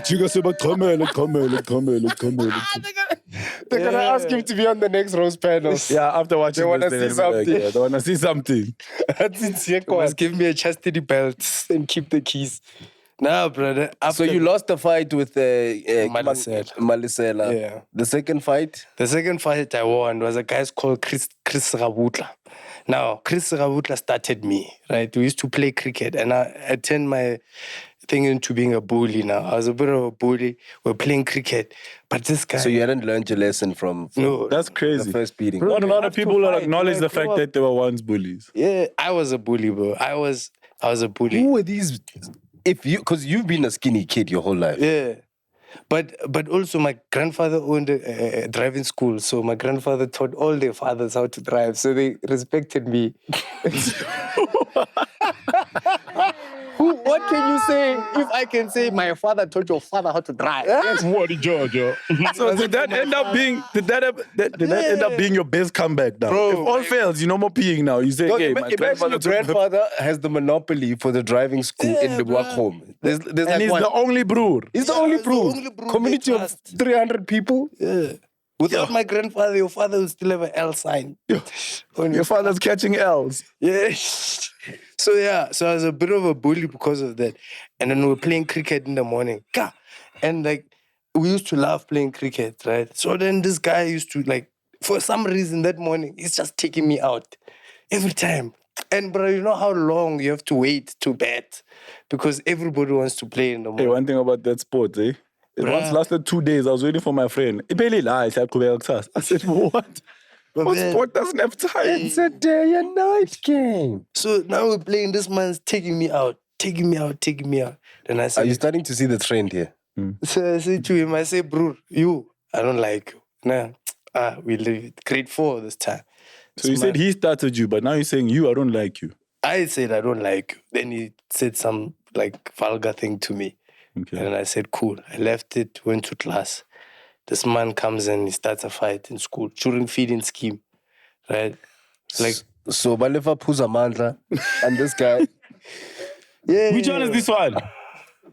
gonna ask him to be on the next roast panel. Yeah, after watching they want to see something. They want to see something. Must give me a chastity belt and keep the keys. Nah, brother. So you lost the fight with Malisela. Yeah. The second fight? The second fight I won was a guy called Chris Rabutla. Now, Chris Rabutla started me, right? We used to play cricket, and I turned my thing into being a bully now. I was a bit of a bully. We're playing cricket. But this guy... So you hadn't learned your lesson from no, that's crazy. The first beating. Bro, not a lot of people will acknowledge the fact that they were once bullies. Yeah, I was a bully, bro. I was a bully. Who were these... Because you've been a skinny kid your whole life. Yeah. But also my grandfather owned a driving school. So my grandfather taught all their fathers how to drive. So they respected me. What can you say if I can say my father taught your father how to drive? What did Georgia? So did that end up being end up being your best comeback now? Bro, if all fails, no more peeing now. You say, hey, my imagine your grandfather has the monopoly for the driving school in Lebowakgomo. There's and like he's the only broer. He's the only broer. Community of 300 people. Yeah. Without my grandfather, your father would still have an L sign. Your father's catching L's. Yeah. So I was a bit of a bully because of that. And then we were playing cricket in the morning. And like, we used to love playing cricket, right? So then this guy used to like, for some reason that morning, he's just taking me out every time. And bro, you know how long you have to wait to bat? Because everybody wants to play in the morning. Hey, one thing about that sport, It once lasted 2 days. I was waiting for my friend. I said, what? What sport doesn't have time? It's a day and night game. So now we're playing, this man's taking me out. Then I said, Are you starting to see the trend here? So I said to him, I say, bro, I don't like you. Nah, we leave it. Grade 4 this time. So you said he started you, but now you're saying I don't like you. I said, I don't like you. Then he said some like vulgar thing to me. Okay. And I said, cool. I left it, went to class. This man comes and he starts a fight in school during feeding scheme, right? Like, so Balefa Puza Mandla and this guy. Which one is this one?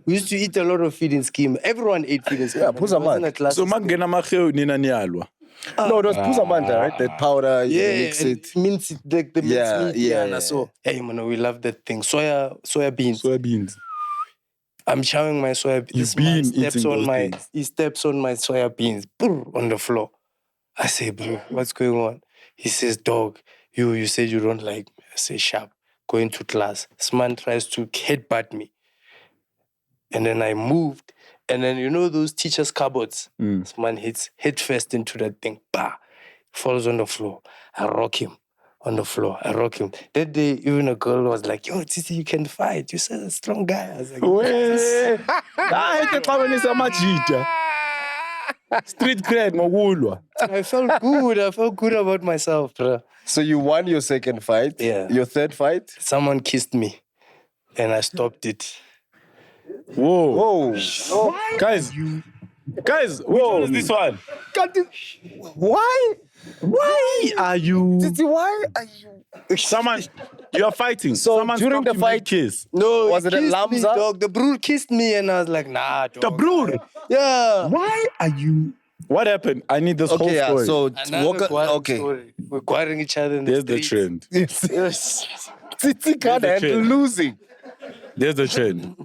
We used to eat a lot of feeding scheme. Everyone ate feeding scheme. Yeah, Puza Mandla. So mangena makheu nina nialwa. No, it was Puza Mandla, right? That powder, you mix it. Mince it, like the mince meat. Yeah. So, hey, man, we love that thing. Soya beans. Soya beans. I'm chowing my soya beans. He steps on my soya beans on the floor. I say, bro, what's going on? He says, dog, you said you don't like me. I say, sharp, going to class. This man tries to headbutt me. And then I moved. And then, you know those teachers' cupboards? This man hits head first into that thing. Bah! Falls on the floor. I rock him on the floor. That day, even a girl was like, yo, TSITSI, you can fight. You're such a strong guy. I was like, Street cred, mogulwa. I felt good about myself, bro. So you won your second fight. Yeah. Your third fight? Someone kissed me. And I stopped it. Whoa. Guys, which one is this one? Why? Why are you... Why are you... Someone, you are fighting. So Someone during the fight, kiss. No, was it a kissed me, lamza? dog. The brood kissed me and I was like, nah, dog. The brood? Yeah. Why are you... What happened? I need this whole story. Okay, so Okay. We're quarreling each other in There's the the streets. trend. TSITSI can't handle losing. There's the trend.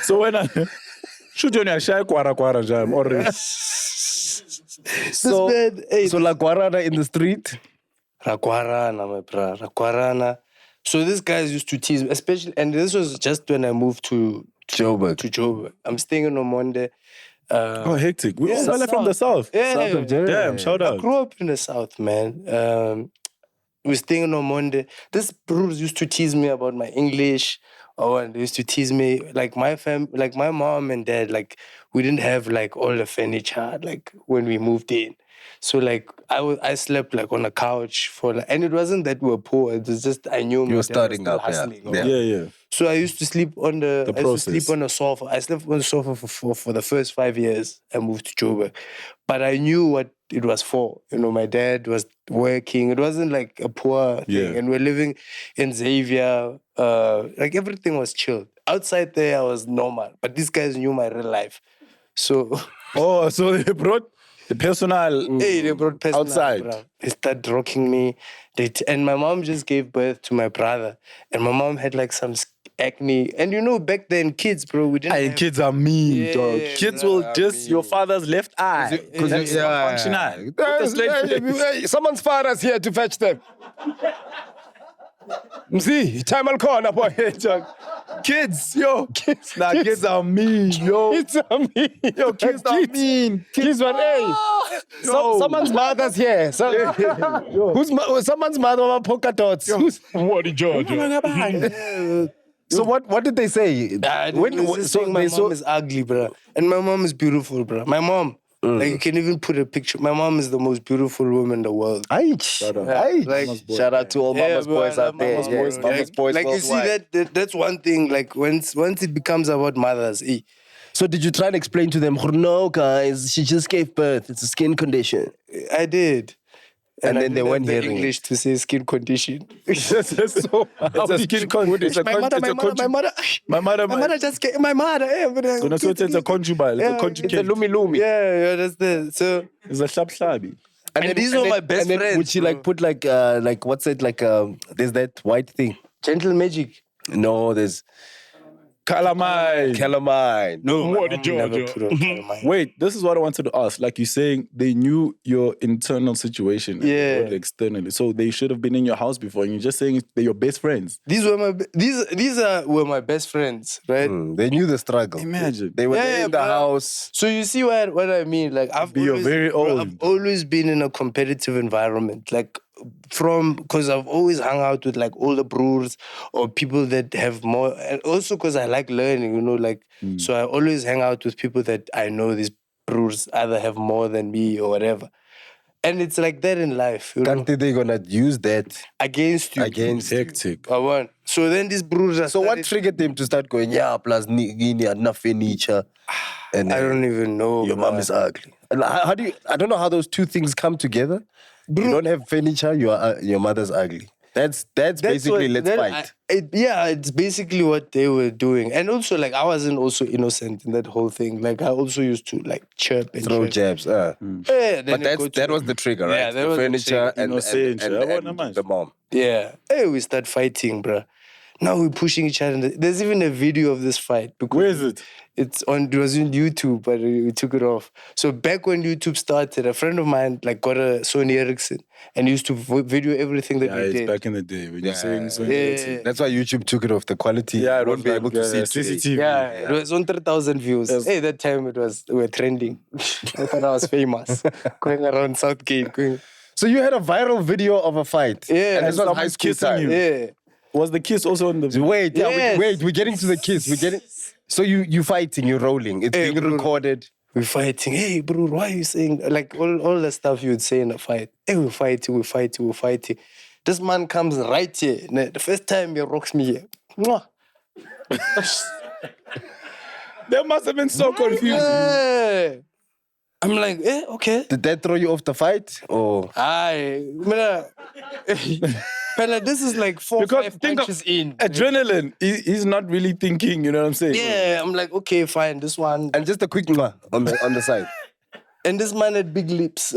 So when I... Shoot on your shy kwara jam already. So La Guarana in the street? Raguarana, my bro. Raguarana. So these guys used to tease me, especially, and this was just when I moved to Joburg. I'm staying in Omonde. Hectic. We all from the south. Yeah. South of Joburg. Damn, shout I out. grew up in the south, man. We were staying in Omonde. This bros used to tease me about my English. And they used to tease me, like my mom and dad, like we didn't have like all the furniture, like when we moved in. So like I slept like on a couch and it wasn't that we were poor. It was just I knew you were starting up, Yeah. So I used to sleep on The process. on a sofa. I slept on the sofa for the first 5 years. I moved to Joburg, but I knew what it was for. You know, my dad was working. It wasn't like a poor thing, Yeah. and we're living in Xavier. Like everything was chilled. Outside there, I was normal, but these guys knew my real life. So So they brought the personal they brought personal, outside. bro. They started rocking me. And my mom just gave birth to my brother, and my mom had like some acne. And you know, back then, kids, bro, we didn't. Hey, kids are mean, dog. Yeah, Kids bro, will just your father's left eye. That's not functional. Put a straight face. Someone's father's here to fetch them. See, time will call, boy. Kids are mean, yo. Kids are mean. Yo, kids are mean. Kids were, hey. Someone's mother's here. Someone's mother with polka dots. What George? So what did they say? My mom is ugly, bro. And my mom is beautiful, bro. My mom, like you can even put a picture. My mom is the most beautiful woman in the world. Shout out to all mama's boys out there. Mama's boys like you see that's one thing. Like once it becomes about mothers, So did you try and explain to them, no guys, she just gave birth. It's a skin condition. I did. And then they didn't weren't have the hearing English to say skin condition. It's a skin condition. My mother just came. My mother. So it's a conjugal. It's a conjugate. lumi. Yeah, that's the so. It's a shlab. And these were my best friends. Would she like put like what's it like? There's that white thing. Gentle magic. No, there's calamine. No, What did you never do? put on calamine. Wait, this is what I wanted to ask. Like you're saying, they knew your internal situation, and externally, so they should have been in your house before. And you're just saying they're your best friends. These were my best friends, right? They knew the struggle. Imagine. They were there in the house. So you see what I mean? Like I've always been in a competitive environment, like because I've always hung out with like older brewers or people that have more, and also because I like learning, you know, like so I always hang out with people that I know these brewers either have more than me or whatever. And it's like that in life, you know? Can't they gonna use that Against you. Hectic. I want. So then these brewers are So what triggered them to start going, yeah, plus enough furniture? And I don't even know. your mom is ugly. And how do you, I don't know how those two things come together. You don't have furniture, your mother's ugly. That's basically let's fight. It's basically what they were doing. And also, like, I wasn't also innocent in that whole thing. Like, I also used to, like, chirp and Throw chirp. jabs. Yeah, But that was the trigger, right? Yeah, that the was the furniture trigger. and the mom. Yeah. Hey, we start fighting, bruh. Now we're pushing each other. There's even a video of this fight. Where is it? It was on YouTube, but we took it off. So back when YouTube started, a friend of mine like got a Sony Ericsson and used to video everything that we It's did. back in the day when you're saying so. Yeah. That's why YouTube took it off. The quality Yeah, won't be able to see it CCTV. today. Yeah, it was on 3,000 views. Yes. Hey, that time we were trending. I thought I was famous. Going around Southgate. So you had a viral video of a fight. Yeah. And this was high someone's school kissing time. you. Yeah. Was the kiss also on the video? Wait, Yes. we're getting to the kiss. We're getting. So you fighting, you're rolling. It's Hey, being bro. recorded. We're fighting. Hey, bro, why are you saying like all the stuff you would say in a fight? Hey, we're fighting. This man comes right here. The first time he rocks me here. Mwah. They must have been so confused. Yeah. I'm like, okay. Did that throw you off the fight? Or Pella, this is like 4-5 think of punches in. adrenaline. He's not really thinking, you know what I'm saying? Yeah, I'm like, okay, fine, this one. and just a quick mwah on the side. And this man had big lips.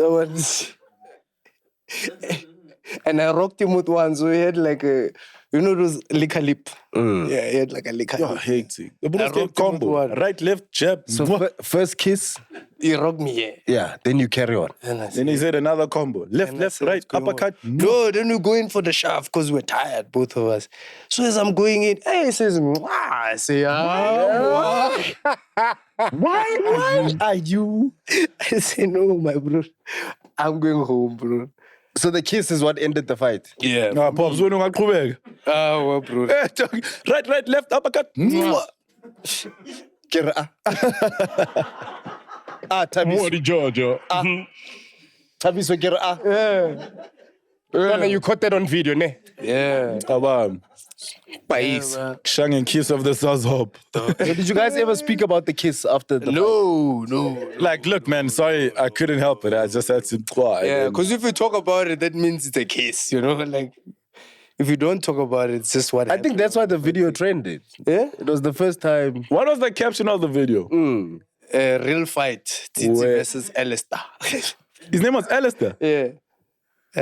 And I rocked him with one, so he had like a, you know those liquor lip? Yeah, he had like a liquor Oh, lip. hectic. The I Bruce rocked him with combo. one. Right, left, jab. So first kiss, He rocked me here. yeah. Then you carry on. And I Then said, he said another combo. Left, and I left, said, right, what's going uppercut. on? No, then we go in for the shaft because we're tired, both of us. So as I'm going in, hey, he says, mwah. I say, Why are you? I say, no, my bro. I'm going home, bro. So the kiss is what ended the fight. Yeah. Ah, Pops, when you go Well, bro. Right, left, uppercut. Mwah. Kera. Tabiso. Georgia. Tabiso kera. Yeah. You caught that on video, ne? Yeah. Abam. Shang and kiss of the South Hope. So did you guys ever speak about the kiss after the fight? No. Like, look, man, sorry, I couldn't help it. I just had to cry. Yeah, because if you talk about it, that means it's a case, you know? Like, if you don't talk about it, it's just what I happened. think that's why the video trended. Yeah? It was the first time. What was the caption of the video? A real fight. TSITSI Where- versus Alistair. His name was Alistair. Yeah.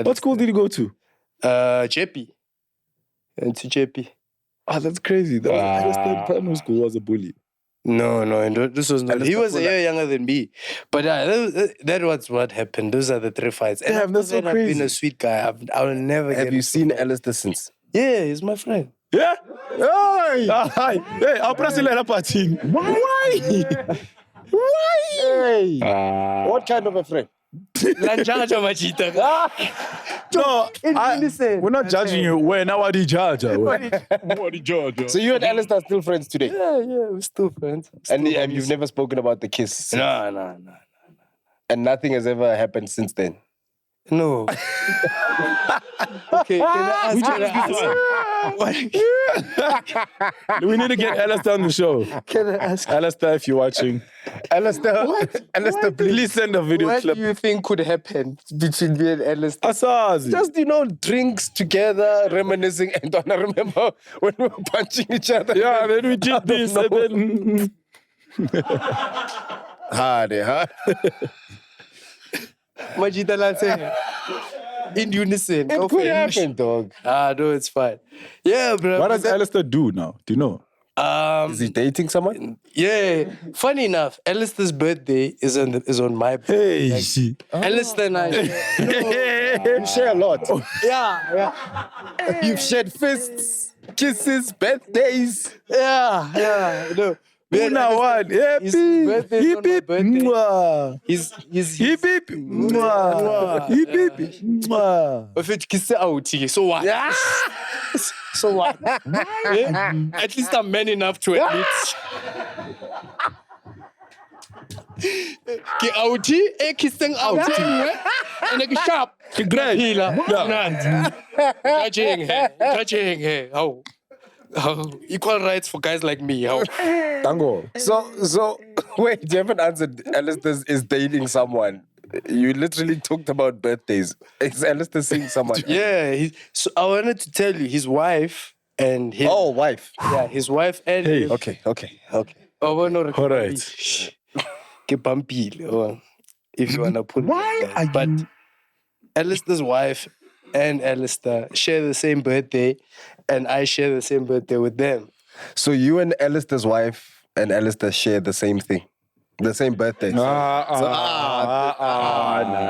What school did he go to? JP. Went to JP. Ah, that's crazy. That was Alistair in primary school was a bully. No, and this was not. He Alistair was a year younger than me. But that was what happened. Those are the 3 fights. And Damn, after that's so that, I've been crazy. a sweet guy. I'll never Have get you seen Alistair since? Yeah, he's my friend. Yeah? Hey! Hi. Hey, I'll press it party. Why? Hey! What kind of a friend? Lanjaja machita. No, Listen. we're not judging you. We're now at the judge. What Georgia? So you and Alistair are still friends today? Yeah, we're still friends. And you've never spoken about the kiss? No. And nothing has ever happened since then? No. Okay, can I ask? We need to get Alistair on the show. Can I ask? Alistair, if you're watching, Alistair, please send a video What clip. do you think could happen between me and Alistair? Asazi. just, drinks together, reminiscing. And I remember when we were punching each other. Yeah, then we did this and then... Hard. Majita Lance. In unison. It could happen, dog. No, it's fine. Yeah, bro. What does Alistair do now? Do you know? Is he dating someone? Yeah. Funny enough, Alistair's birthday is on my birthday. Hey. Alistair and I. You share a lot. Yeah. You've shared fists, kisses, birthdays. Yeah. No. Una one. His birthday is on my birthday. Mwah. His Hip hip. Mwah. Hip hip. Mwah. If it kiss out, so what? Yeah. So what? Yeah? At least I'm man enough to admit. Ki outie, kissing outie, and a sharp. Great. Healer. Judging her. Oh, equal rights for guys like me. How? Tango. So wait, you haven't answered. Alistair is dating someone. You literally talked about birthdays. Is Alistair seeing someone? Yeah. So I wanted to tell you, his wife and him. Oh, wife. Yeah, his wife and Hey. him. Okay. Oh, well, no, All right. Ke pampile, oh, if you wanna put it like that. But Alistair's wife and Alistair share the same birthday, and I share the same birthday with them. So you and Alistair's wife and Alistair share the same thing, the same birthday. I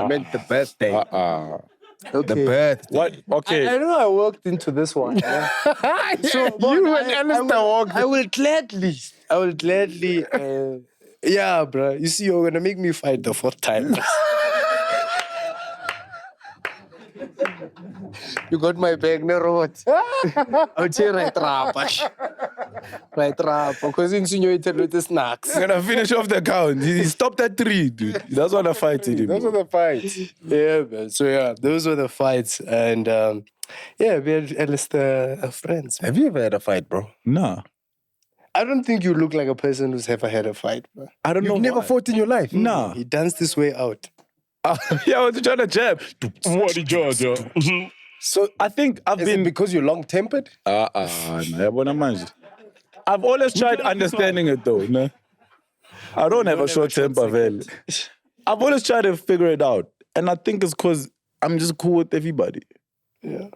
meant the birthday. The birthday. What? Okay. I know I walked into this one. Yeah. So You and Alistair walked. I will gladly. Yeah, bro. You see, you're gonna make me fight the fourth time. You got my bag, no what? I'll say right trap. Because insinuated with the snacks. I'm gonna finish off the count. He stopped at 3, dude. He doesn't want to fight anymore. Those are the fights. Yeah, man. So yeah, those were the fights, and yeah, we had Alistair friends. Have you ever had a fight, bro? Nah. I don't think you look like a person who's ever had a fight, bro. I don't know. You've never why. fought in your life? Nah. He danced his way out. Yeah, I was trying to jab. What did you? So I think I've Is it been. because you're long-tempered? I've always tried understanding it though. No? I don't have a short temper, Vel. I've always tried to figure it out. And I think it's because I'm just cool with everybody. Yeah.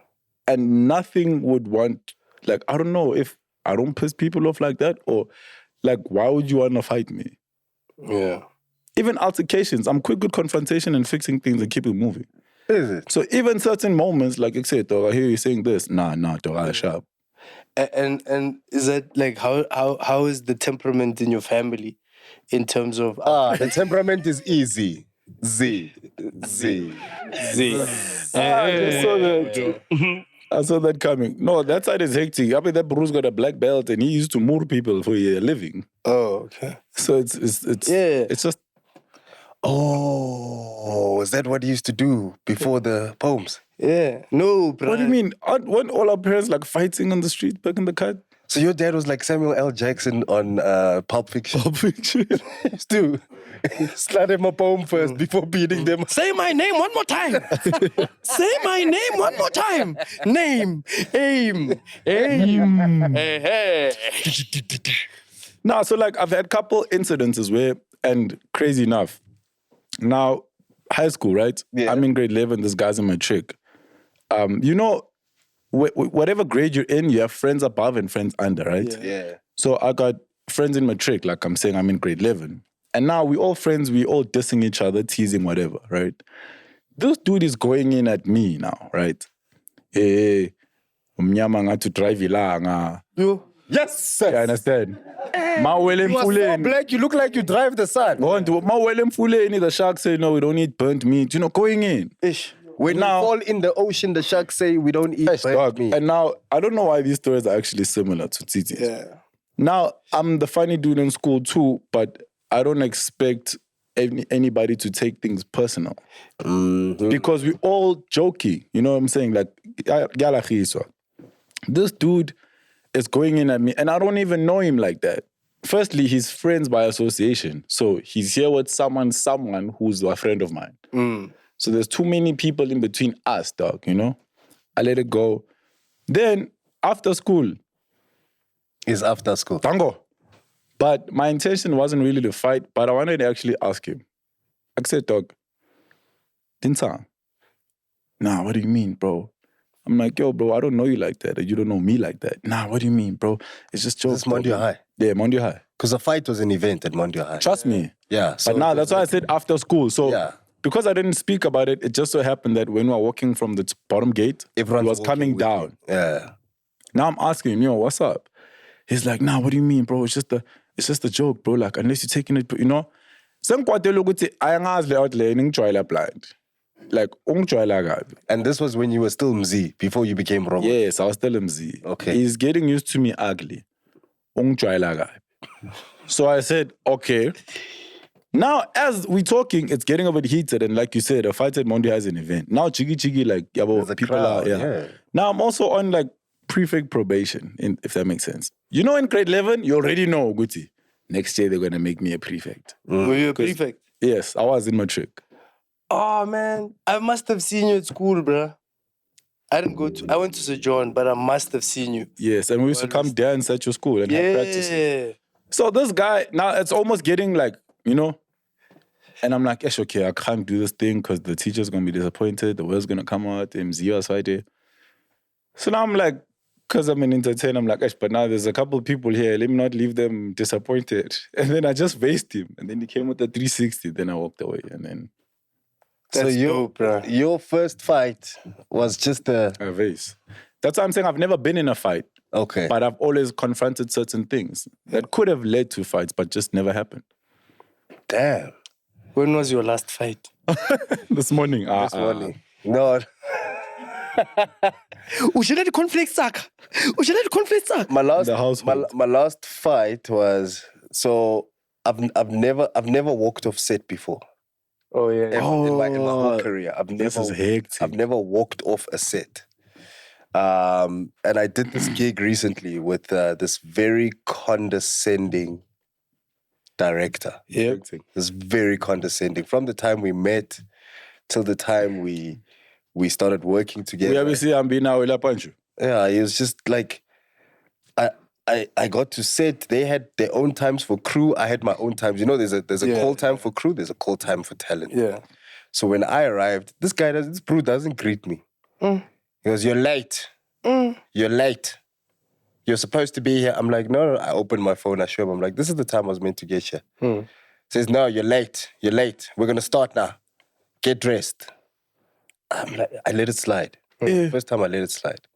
And nothing would want, like, I don't know if I don't piss people off like that, or like, why would you want to fight me? Yeah. Even altercations, I'm quick with confrontation and fixing things and keep it moving. Is it? So even certain moments, like I said, dog, I hear you saying this. Nah, dog, I sharp. And is that like how is the temperament in your family in terms of The temperament is easy. Z. I saw that coming. No, that side is hectic. I mean, that Bruce got a black belt and he used to murder people for a living. Oh, okay. So it's just Oh, is that what he used to do before the poems? Yeah. No, bro. what do you mean? Weren't all our parents like fighting on the street back in the cut? So your dad was like Samuel L. Jackson on Pulp Fiction. Pulp Fiction. Stu, slide him a poem first before beating them. Say my name one more time. Say my name one more time. Name, aim. Hey. Nah, so like I've had couple incidences where, and crazy enough, now high school, right? Yeah. I'm in grade 11, this guy's in my trick. You know, whatever grade you're in, you have friends above and friends under, right? Yeah. So I got friends in my trick, like I'm saying I'm in grade 11. And now we all friends, we all dissing each other, teasing, whatever, right? This dude is going in at me now, right? Hey, umnyama nga to drive ilanga. Yes, sir. You understand? Mawele You are so mfuleni. black, you look like you drive the sun. Mawele mfuleni, the sharks say, no, we don't eat burnt meat. You know, going in. When Now- we fall in the ocean, the sharks say we don't eat burnt Dog. meat. And now, I don't know why these stories are actually similar to Titi's. Yeah. Now, I'm the funny dude in school too, but I don't expect anybody to take things personal. Because we all jokey, you know what I'm saying? Like, This dude is going in at me, and I don't even know him like that. Firstly, he's friends by association. So he's here with someone who's a friend of mine. So there's too many people in between us, dog, you know? I let it go. Then, after school. Is after school. Tango. But my intention wasn't really to fight, but I wanted to actually ask him. I said, dog, Dinsa. Nah, what do you mean, bro? I'm like, yo, bro, I don't know you like that. Or you don't know me like that. Nah, what do you mean, bro? It's just jokes. This is Mondio High. Yeah, Mondio High. Because the fight was an event at Mondio High. Trust me. Yeah. But now that's why I said after school. So Yeah. because I didn't speak about it, it just so happened that when we were walking from the bottom gate, Everyone he was coming down. Yeah. Now I'm asking him, yo, what's up? He's like, nah, what do you mean, bro? It's just a joke, bro. Like, unless you're taking it, you know? Blind. Like, And this was when you were still MZ, before you became Robert. yes, I was still MZ. Okay. He's getting used to me ugly. So I said, okay. Now, as we're talking, it's getting a bit heated. And like you said, a fight at Monday has an event. Now, chigi, like, There's a people crowd, are, yeah. Now, I'm also on, like, prefect probation, if that makes sense. You know, in grade 11, you already know, Guti, next year they're going to make me a prefect. Were you a prefect? Yes, I was in matric. Oh, man. I must have seen you at school, bruh. I went to Sir John, but I must have seen you. Yes, and we used to come dance at your school and have practice. Yeah. So this guy, now it's almost getting like, you know, and I'm like, okay, I can't do this thing because the teacher's going to be disappointed. The word's going to come out. MZ or Friday. So now I'm like, because I'm an entertainer, I'm like, but now there's a couple of people here. Let me not leave them disappointed. And then I just faced him. And then he came with a 360. Then I walked away. And then... That's dope, bro. Your first fight was just a vase. That's why I'm saying I've never been in a fight. Okay. But I've always confronted certain things that could have led to fights, but just never happened. Damn. When was your last fight? This morning. This morning. No. My last fight was, so I've never walked off set before. Oh yeah. In my whole career, This is hectic. I've never walked off a set. And I did this gig recently with this very condescending director. Yeah. This very condescending. From the time we met till the time we started working together. Yeah, we see I'm being now punch you. Yeah, it was just like I got to set. They had their own times for crew. I had my own times. You know, there's a call time for crew. There's a call time for talent. Yeah. So when I arrived, this bro doesn't greet me. He goes, "You're late. You're late. You're supposed to be here." I'm like, no. I opened my phone. I show him. I'm like, this is the time I was meant to get here. Says, no, you're late. You're late. We're gonna start now. Get dressed. I'm like, I let it slide. First time I let it slide.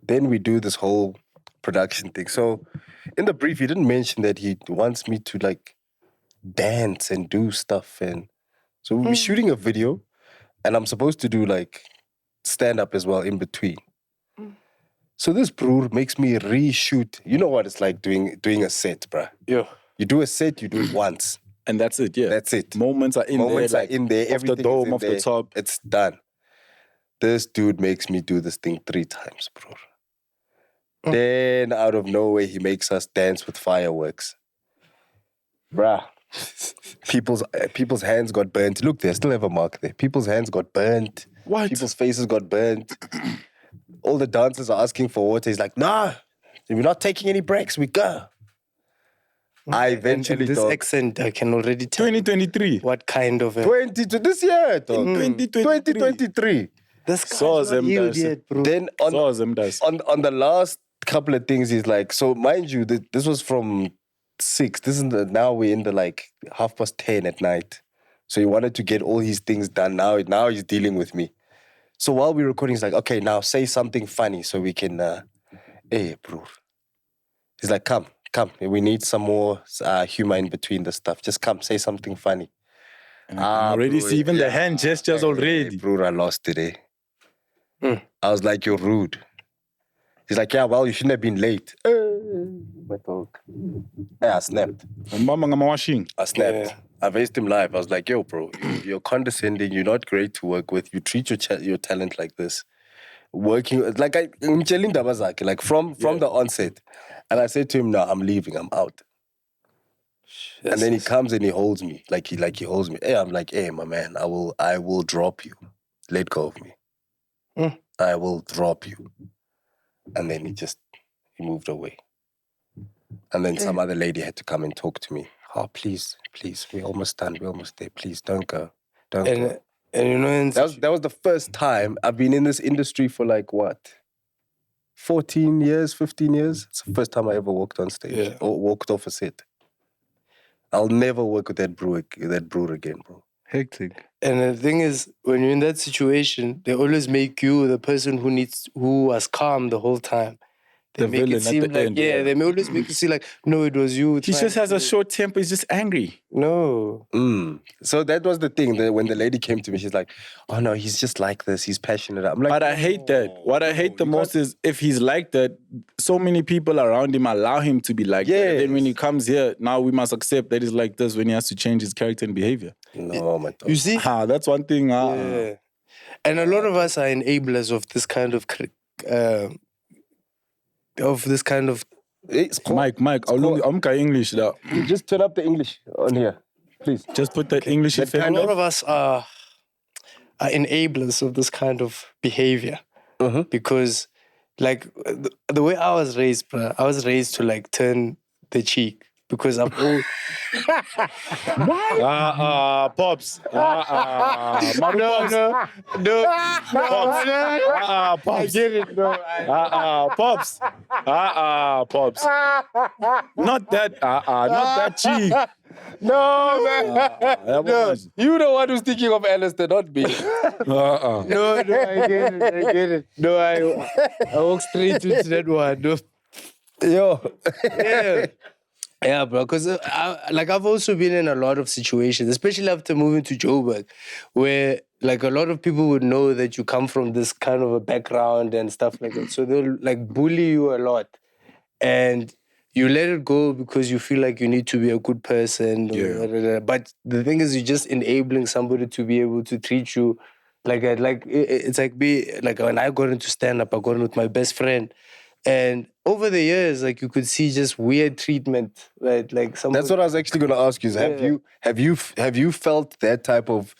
Then we do this whole production thing. So in the brief, he didn't mention that he wants me to like dance and do stuff. And so we're shooting a video and I'm supposed to do like stand up as well in between. So this brewer makes me reshoot. You know what it's like doing a set, bruh. Yeah. You do a set, you do it once. And that's it, yeah. That's it. Moments are in there. Everything off the dome, is in off there. the top. It's done. This dude makes me do this thing 3 times, bro. Then out of nowhere, he makes us dance with fireworks. Bruh. People's hands got burnt. Look, they still have a mark there. People's hands got burnt. What? People's faces got burnt. All the dancers are asking for water. He's like, nah, we're not taking any breaks. We go. I eventually and this thought, accent, I can already tell 2023. what kind of a... 22 this year, dog. 2023. This guy's So not them healed does. yet, bro. Then on the last couple of things, he's like, so mind you, this was from 6. This is now we're in the like 10:30 at night. So he wanted to get all his things done. Now he's dealing with me. So while we're recording, he's like, okay, now say something funny so we can, hey, bro. He's like, come. We need some more humor in between the stuff. Just come, say something funny. And I can already see even the hand gestures already. Bro, I lost today. I was like, you're rude. He's like, yeah, well, you shouldn't have been late. My dog. Yeah, I snapped. I snapped. Yeah. I faced him live. I was like, yo, bro, you're condescending. You're not great to work with. You treat your talent like this. working like from the onset. And I said to him, no, I'm leaving, I'm out. And then he comes and he holds me, like he holds me. Hey, I'm like, hey, my man, I will drop you. Let go of me. I will drop you. And then he moved away. And then some other lady had to come and talk to me. Oh, please, we're almost done. We're almost there. Please don't go. Don't go. And you know, that was the first time I've been in this industry for like what? 14 years, 15 years. It's the first time I ever walked on stage or walked off a set. I'll never work with that brewer again, bro. Hectic. And the thing is, when you're in that situation, they always make you the person who was calm the whole time. They The make villain it seem at the like, end, they may always make it seem like, no, it was you. He just has a short temper. He's just angry. No. So that was the thing. That when the lady came to me, she's like, oh no, he's just like this. He's passionate. I'm like, But I hate that. What I hate the most is if he's like that, so many people around him allow him to be like that. And then when he comes here, now we must accept that he's like this when he has to change his character and behavior. No, my dog. You see? That's one thing. Yeah. And a lot of us are enablers of this kind of Mike, I'm English now. Just turn up the English on here, please. Just put that English effect. A lot of us are enablers of this kind of behavior. Because like the way I was raised, bro, I was raised to like turn the cheek. Because I'm old. Pops. No. Pops. I get it, no. Pops. Pops. Not that cheek. No, man. No, you the one who's thinking of Alistair, not me. No, I get it. No, I walk straight into that one. No. Yo. Yeah. Yeah, bro, because I've also been in a lot of situations, especially after moving to Joburg, where like a lot of people would know that you come from this kind of a background and stuff like that. So they'll like bully you a lot. And you let it go because you feel like you need to be a good person. Yeah. But the thing is, you're just enabling somebody to be able to treat you it's like when I got into stand-up, I got in with my best friend. And over the years, like you could see just weird treatment, right? Like somebody... That's what I was actually going to ask you. Is have you felt that type of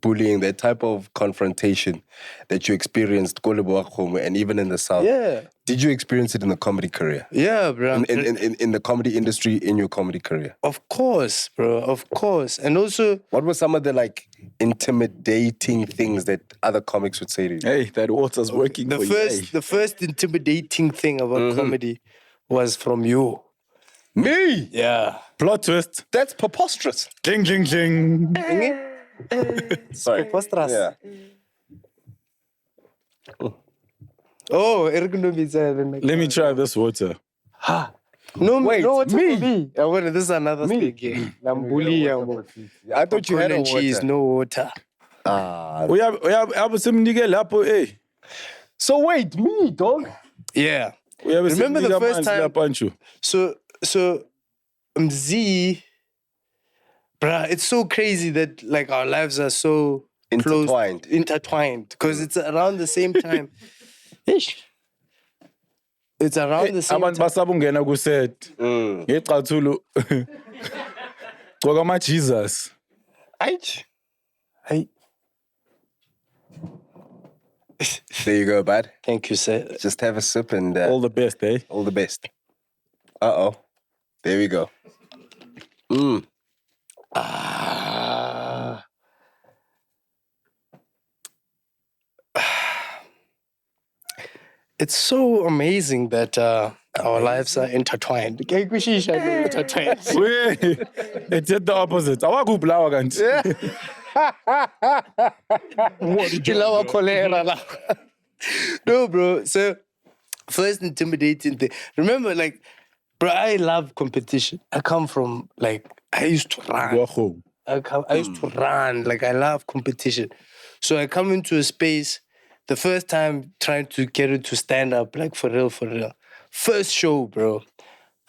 bullying, that type of confrontation that you experienced ko Lebowakgomo and even in the South? Yeah. Did you experience it in the comedy career? Yeah, bro. In the comedy industry, in your comedy career? Of course, bro. Of course. And also... What were some of the like intimidating things that other comics would say to you? Hey, that water's working for you. The first intimidating thing about comedy was from you. Me? Yeah. Plot twist. That's preposterous. Cling, cling, cling. Sorry. Preposterous. Yeah. Oh, let me try this water. No, wait, no, it's me? Me. This is another thing. I'm bullying. I thought you had a water. Cheese, no water. We have some nigga lapo, eh? So wait, me, dog? Yeah. Remember the first time? Pancho. So Z, bruh, it's so crazy that like our lives are so intertwined because it's around the same time. Ish. It's around the same time. Abantu basabungena ku set. Ngeqathulu. Gqoka Jesus. Aight. There you go, bud. Thank you, sir. Just have a sip and... all the best, eh? All the best. Uh-oh. There we go. It's so amazing that our lives are intertwined. It did the opposite. Awakubulawa kanti. No, bro. So, first intimidating thing. Remember, like, bro, I love competition. I come from, like, I used to run. I used to run. Like, I love competition. So I come into a space, the first time trying to get it to stand up, like, for real. First show, bro.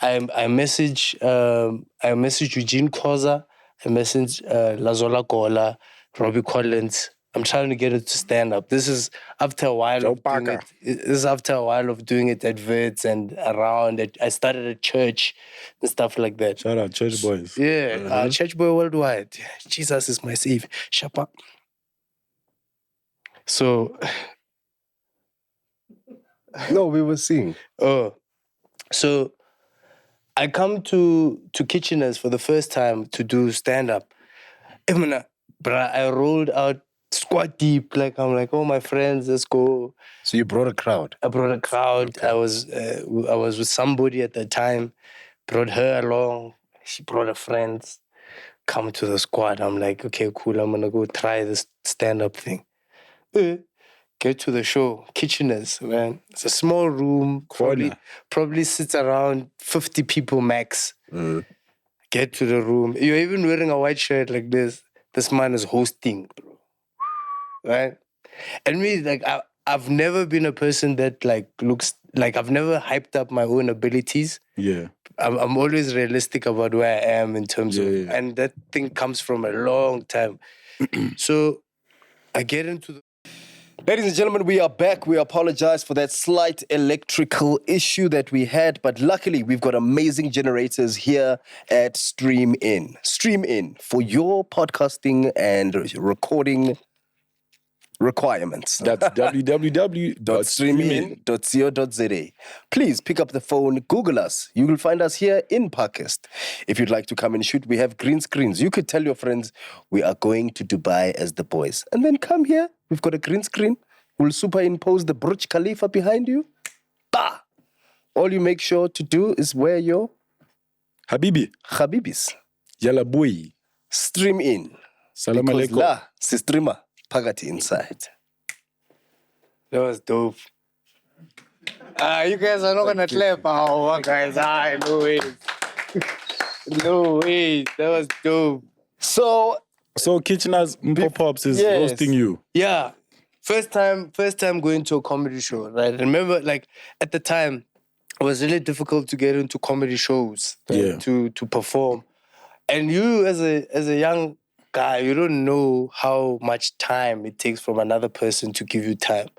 I message Eugene Koza. I message Lazola Gola, Robbie Collins. I'm trying to get it to stand up. This is after a while of doing it. This is after a while of doing it at Wits and around it. I started at church and stuff like that. Shout out church boys. Yeah, church boy worldwide. Jesus is my savior. Shapa. So, No, we were seeing. So I come to Kitcheners for the first time to do stand-up. I rolled out squat deep. Like, I'm like, oh, my friends, let's go. So you brought a crowd. I brought a crowd. Okay. I was with somebody at the time. Brought her along. She brought her friends. Come to the squad. I'm like, okay, cool. I'm gonna go try this stand-up thing. Get to the show. Kitcheners, man. It's a small room. Probably sits around 50 people max. Get to the room. You're even wearing a white shirt like this. This man is hosting, bro. Right? And me, like, I've never been a person that, like, looks... Like, I've never hyped up my own abilities. Yeah. I'm always realistic about where I am in terms of... Yeah. And that thing comes from a long time. So, I get into the... Ladies and gentlemen, we are back. We apologize for that slight electrical issue that we had, but luckily we've got amazing generators here at StreamIn. StreamIn for your podcasting and recording requirements. That's www.streamin.co.za. Please pick up the phone, Google us. You will find us here in Podcast. If you'd like to come and shoot, we have green screens. You could tell your friends we are going to Dubai as the boys. And then come here. We've got a green screen. We'll superimpose the Burj Khalifa behind you. Bah! All you make sure to do is wear your Habibis. Yalla boy. Stream in. Salam because alaikum. La si streamer. Pagati inside. That was dope. You guys are not gonna clap. Oh, guys, no way. No way. That was dope. So Kitcheners Pops is hosting you. Yeah. First time going to a comedy show, right? I remember, like, at the time, it was really difficult to get into comedy shows, right? to perform. And you, as a young guy, you don't know how much time it takes from another person to give you time.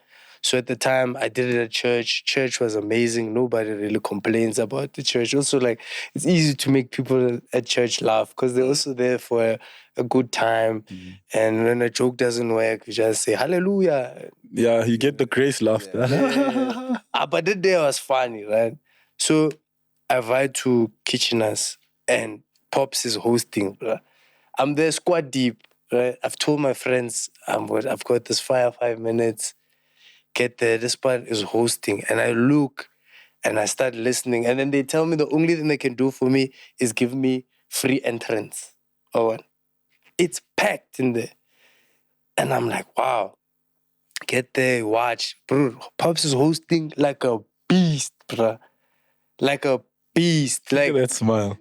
So at the time, I did it at church. Church was amazing. Nobody really complains about the church. Also, like, it's easy to make people at church laugh because they're also there for a good time. Mm-hmm. And when a joke doesn't work, you just say, hallelujah. Yeah, you get the grace laughter. But that day was funny, right? So I write to Kitcheners and Pops is hosting, bro. I'm there squad deep, right? I've told my friends, I've got this 5 minutes. Get there, this part is hosting. And I look and I start listening. And then they tell me the only thing they can do for me is give me free entrance. It's packed in there. And I'm like, wow. Get there, watch. Bro, Pops is hosting like a beast, bro. Like a beast. Like, look at that smile.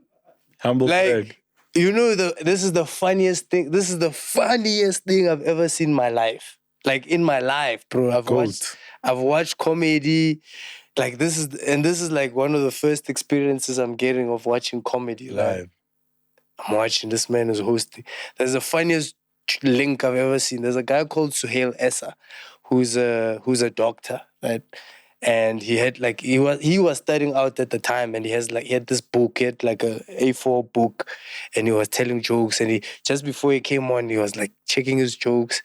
Humble like, you know, this is the funniest thing. This is the funniest thing I've ever seen in my life. Like, in my life, bro. I've watched comedy. Like, this is like one of the first experiences I'm getting of watching comedy live. I'm watching, this man is hosting. There's the funniest link I've ever seen. There's a guy called Suhail Essa, who's a doctor, right? And he had like he was studying out at the time, and he had this book, he had like a A4 book, and he was telling jokes. And he just before he came on, he was like checking his jokes,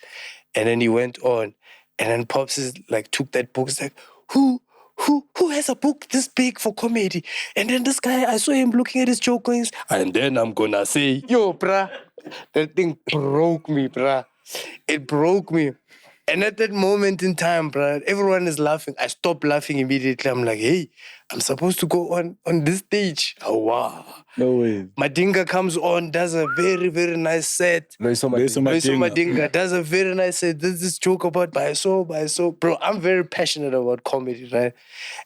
and then he went on, and then Pops is like took that book, it's like, who has a book this big for comedy? And then this guy, I saw him looking at his joke going, and then I'm gonna say, yo, bruh. That thing broke me, bruh. It broke me. And at that moment in time, bruh, everyone is laughing. I stopped laughing immediately. I'm like, hey, I'm supposed to go on this stage. Oh, wow. No way. Madinga comes on, does a very, very nice set. Loiso Madinga does a very nice set. There's this joke about Baiso. Bro, I'm very passionate about comedy, right?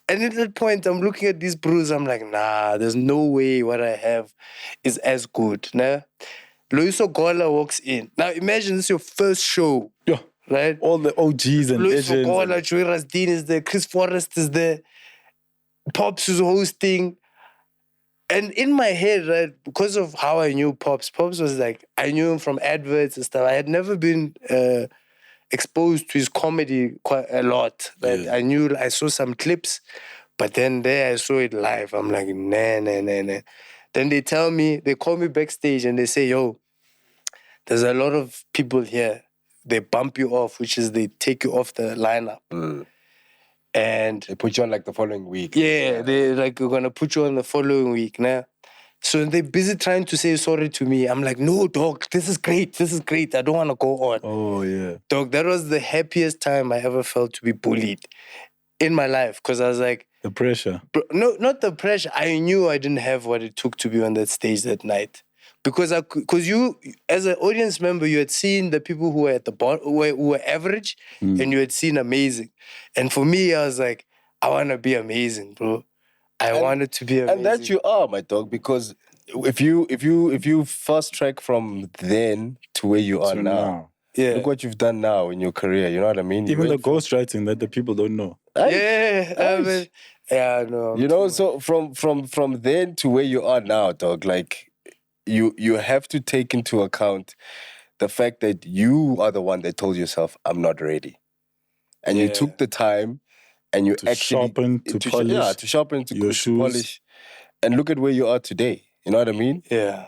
And at that point, I'm looking at these bros. I'm like, nah, there's no way what I have is as good. Nah? Loiso Gola walks in. Now, imagine this is your first show. Yeah. Right? All the OGs and Loiso legends. Gola, Joey Rasdin is there, Chris Forrest is there, Pops is hosting. And in my head, right, because of how I knew Pops was like, I knew him from adverts and stuff. I had never been exposed to his comedy quite a lot. Like I saw some clips, but then there I saw it live. I'm like, nah. Then they call me backstage and they say, yo, there's a lot of people here. They bump you off, which is they take you off the lineup. And they put you on like the following week. Yeah, they're like, we're gonna put you on the following week now. So they're busy trying to say sorry to me. I'm like, no, dog, this is great. I don't want to go on. Oh, yeah. Dog, that was the happiest time I ever felt to be bullied in my life. Because I was like... The pressure. No, not the pressure. I knew I didn't have what it took to be on that stage that night. Because you, as an audience member, you had seen the people who were at the bottom, who were average, and you had seen amazing. And for me, I was like, I want to be amazing, bro. I wanted to be amazing. And that you are, my dog, because if you fast track from then to where you are now, look what you've done now in your career. You know what I mean? Even the ghostwriting that the people don't know. Yeah, no. You know, so from then to where you are now, dog, like you have to take into account the fact that you are the one that told yourself, I'm not ready. And you took the time and you to sharpen, to polish. To sharpen, to shoes. polish. And look at where you are today. You know what I mean? Yeah.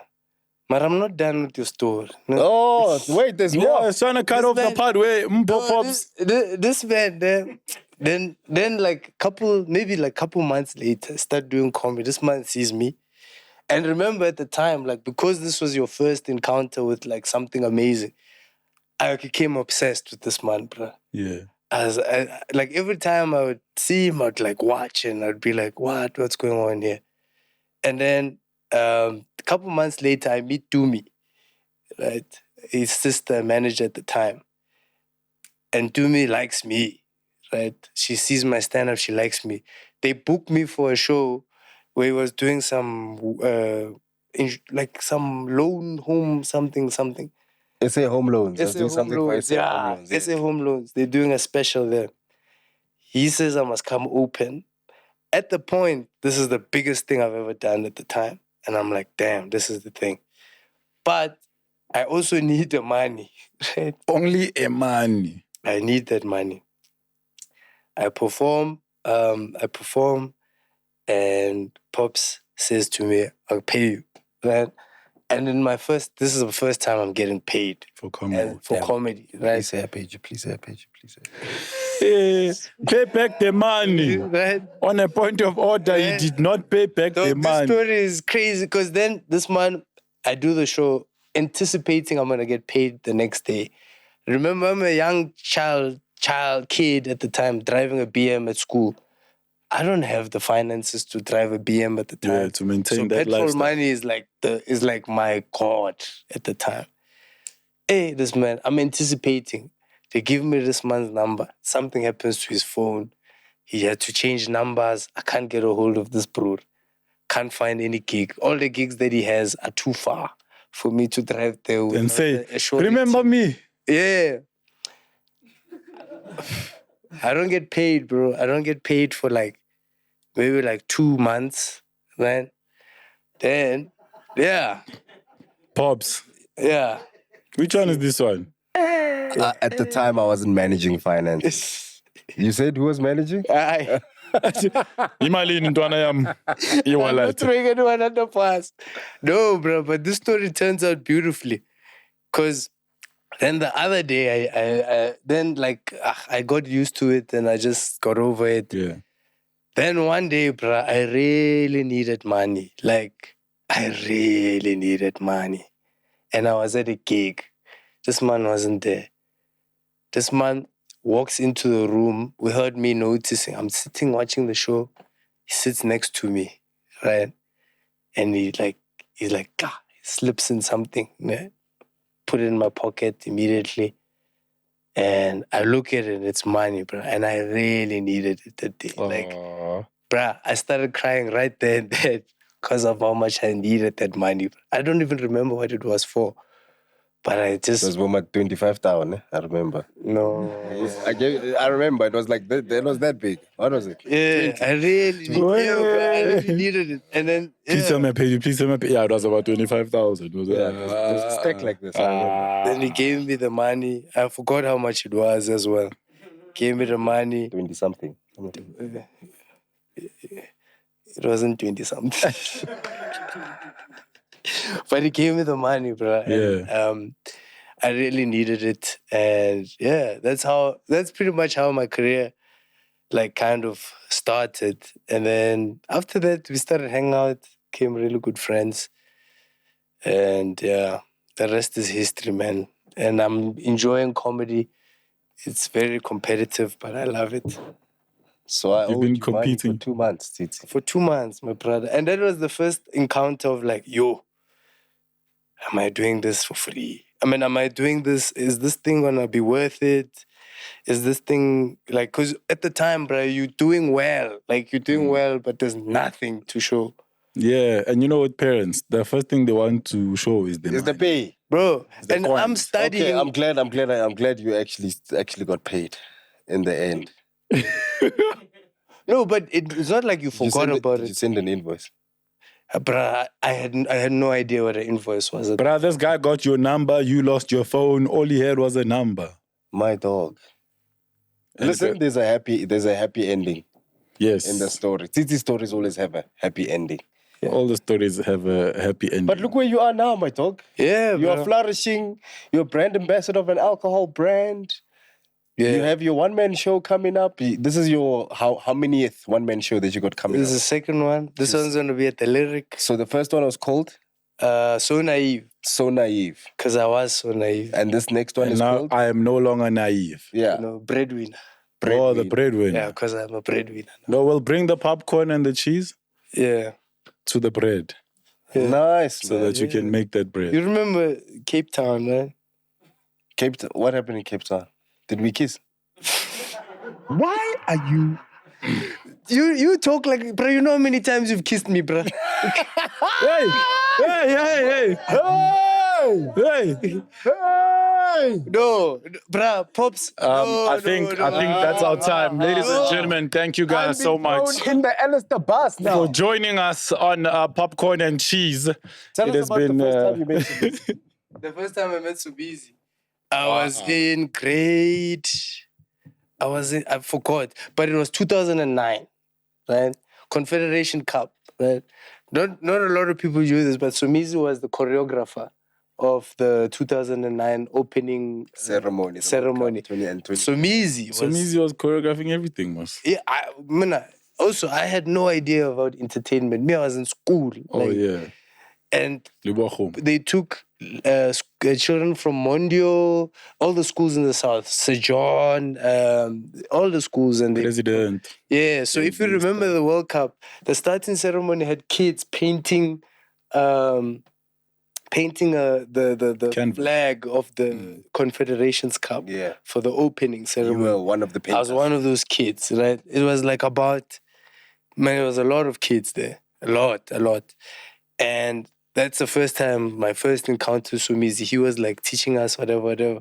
But I'm not done with your story. No. Oh, wait, there's more. I was trying to cut off the part where Pops. This man, then like couple months later, start doing comedy. This man sees me. And remember at the time, like, because this was your first encounter with like something amazing, I became obsessed with this man, bro. Yeah. Like every time I would see him, I'd like watch and I'd be like, what's going on here? And then a couple months later, I meet Dumi, right? His sister manager at the time. And Dumi likes me, right? She sees my stand-up, she likes me. They booked me for a show where he was doing some, some loan home something. SA Home Loans. SA Home Loans. Yeah, SA Home Loans. They're doing a special there. He says I must come open. At the point, this is the biggest thing I've ever done at the time. And I'm like, damn, this is the thing. But I also need the money. Right? Only a money. I need that money. I perform, and Pops says to me, I'll pay you. Right? And in this is the first time I'm getting paid. For comedy. Comedy, right? Please say I paid you, please say I paid you, please say. Pay back the money. Right? On a point of order, he did not pay back the money. This story is crazy because then this man, I do the show anticipating I'm going to get paid the next day. Remember, I'm a young kid at the time driving a BM at school. I don't have the finances to drive a BM at the time. Yeah, to maintain that petrol lifestyle. money is like my God at the time. Hey, this man, I'm anticipating. They give me this man's number. Something happens to his phone. He had to change numbers. I can't get a hold of this bro. Can't find any gig. All the gigs that he has are too far for me to drive there with and say, a short remember me? Yeah. I don't get paid, bro. I don't get paid for maybe 2 months, man. Then, yeah. Pops. Yeah. Which one is this one? At the time, I wasn't managing finance. You said who was managing? Imalini ntwana yam. I'm not throwing anyone under the bus. No, bro, but this story turns out beautifully. Because then the other day, I got used to it and I just got over it. Yeah. Then one day, bro, I really needed money. I really needed money. And I was at a gig. This man wasn't there. This man walks into the room without me noticing. I'm sitting watching the show. He sits next to me, right? And he's like, he slips in something. Yeah? Put it in my pocket immediately. And I look at it and it's money, bro. And I really needed it that day. Bro, I started crying right there and then because of how much I needed that money. I don't even remember what it was for. But I It just was Boma 25,000, I remember. no. I remember it was like that. It was that big. What was it? Yeah, I really needed it. And then Please tell me I paid you. Please tell me I paid you. Yeah, it was about 25,000. Yeah, there's a stack like this. I remember. then he gave me the money. I forgot how much it was as well. Gave me the money. 20 something. It wasn't 20 something. But he gave me the money, bro. And, I really needed it. And yeah, that's pretty much how my career like kind of started. And then after that, we started hanging out, became really good friends. And yeah, the rest is history, man. And I'm enjoying comedy. It's very competitive, but I love it. So I You've owed been you money for competing. 2 months, Titi. For 2 months, my brother. And that was the first encounter of like, yo, am I doing this for free? I mean, am I doing this? Is this thing gonna be worth it? Is this thing like, because at the time, bro, you're doing well. Like, you're doing well, but there's nothing to show. Yeah, and you know what, parents, the first thing they want to show is the It's the money. pay. Bro, The and coins. I'm studying. Okay, I'm glad you actually got paid in the end. No, but it's not like you forgot about Did you it. send an invoice? Bruh, I had no idea what an invoice was. Bruh, this guy got your number, you lost your phone, all he had was a number. My dog. And Listen, there's a happy ending Yes. in the story. Titi stories always have a happy ending. All the stories have a happy ending. But look where you are now, my dog. Yeah, You are bro. flourishing. You're a brand ambassador of an alcohol brand. Yeah. You have your one-man show coming up. This is your how manyth one-man show that you got coming This is up? the second one. This one's gonna be at the Lyric. So the first one was called So naive, So Naive. because I was so naive. And this next one And is now called I am no longer naive. Yeah. You know, breadwinner. Oh, the breadwinner. Yeah, because I'm a breadwinner. No, we'll bring the popcorn and the cheese Yeah. to the bread Nice, so man. that you can make that bread. You remember Cape Town, man? What happened in Cape Town? Did we kiss? Why are you? You talk like, bro, you know how many times you've kissed me, bro? Hey! Hey! No, bro, Pops. I think that's our time. Ladies and gentlemen, thank you guys so much In the Alistair bus now. for joining us on Popcorn and Cheese. Tell It us has about been, the first time you mentioned this. The first time I met Subizi, I was in grade. I forgot, but it was 2009, right? Confederation Cup, right? Not a lot of people do this, but Sumizi was the choreographer of the 2009 opening Ceremony. Sumizi was. Somizi was choreographing everything, was. Yeah, I had no idea about entertainment. Me, I was in school. Oh, yeah. And Lebowakgomo. they took children from Mondio, all the schools in the south, Sir John, all the schools, and they President. yeah. So if you remember the World Cup, the starting ceremony had kids painting, the Canvas. flag of the Confederations Cup. Yeah. For the opening You ceremony. were one of the I was painters. one of those kids, right? It was like there was a lot of kids there, a lot, and that's the first time, my first encounter with Sumizi. He was like teaching us whatever.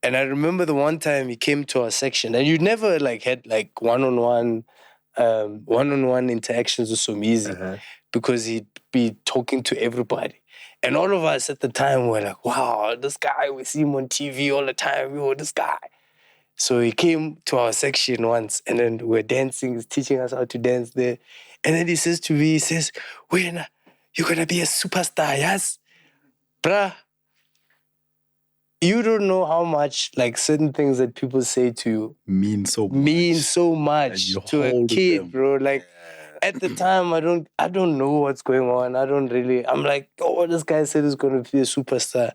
And I remember the one time he came to our section, and you never like had like one-on-one interactions with Sumizi because he'd be talking to everybody. And all of us at the time were like, wow, this guy, we see him on TV all the time, yo, this guy. So he came to our section once, and then we're dancing, he's teaching us how to dance there. And then he says to me, he says, Wena, you're gonna be a superstar, yes? Bruh, you don't know how much like certain things that people say to you Mean so much. mean so much you to a hold kid, them. bro. Like at the time, I don't know what's going on. I'm like, oh, this guy said he's gonna be a superstar.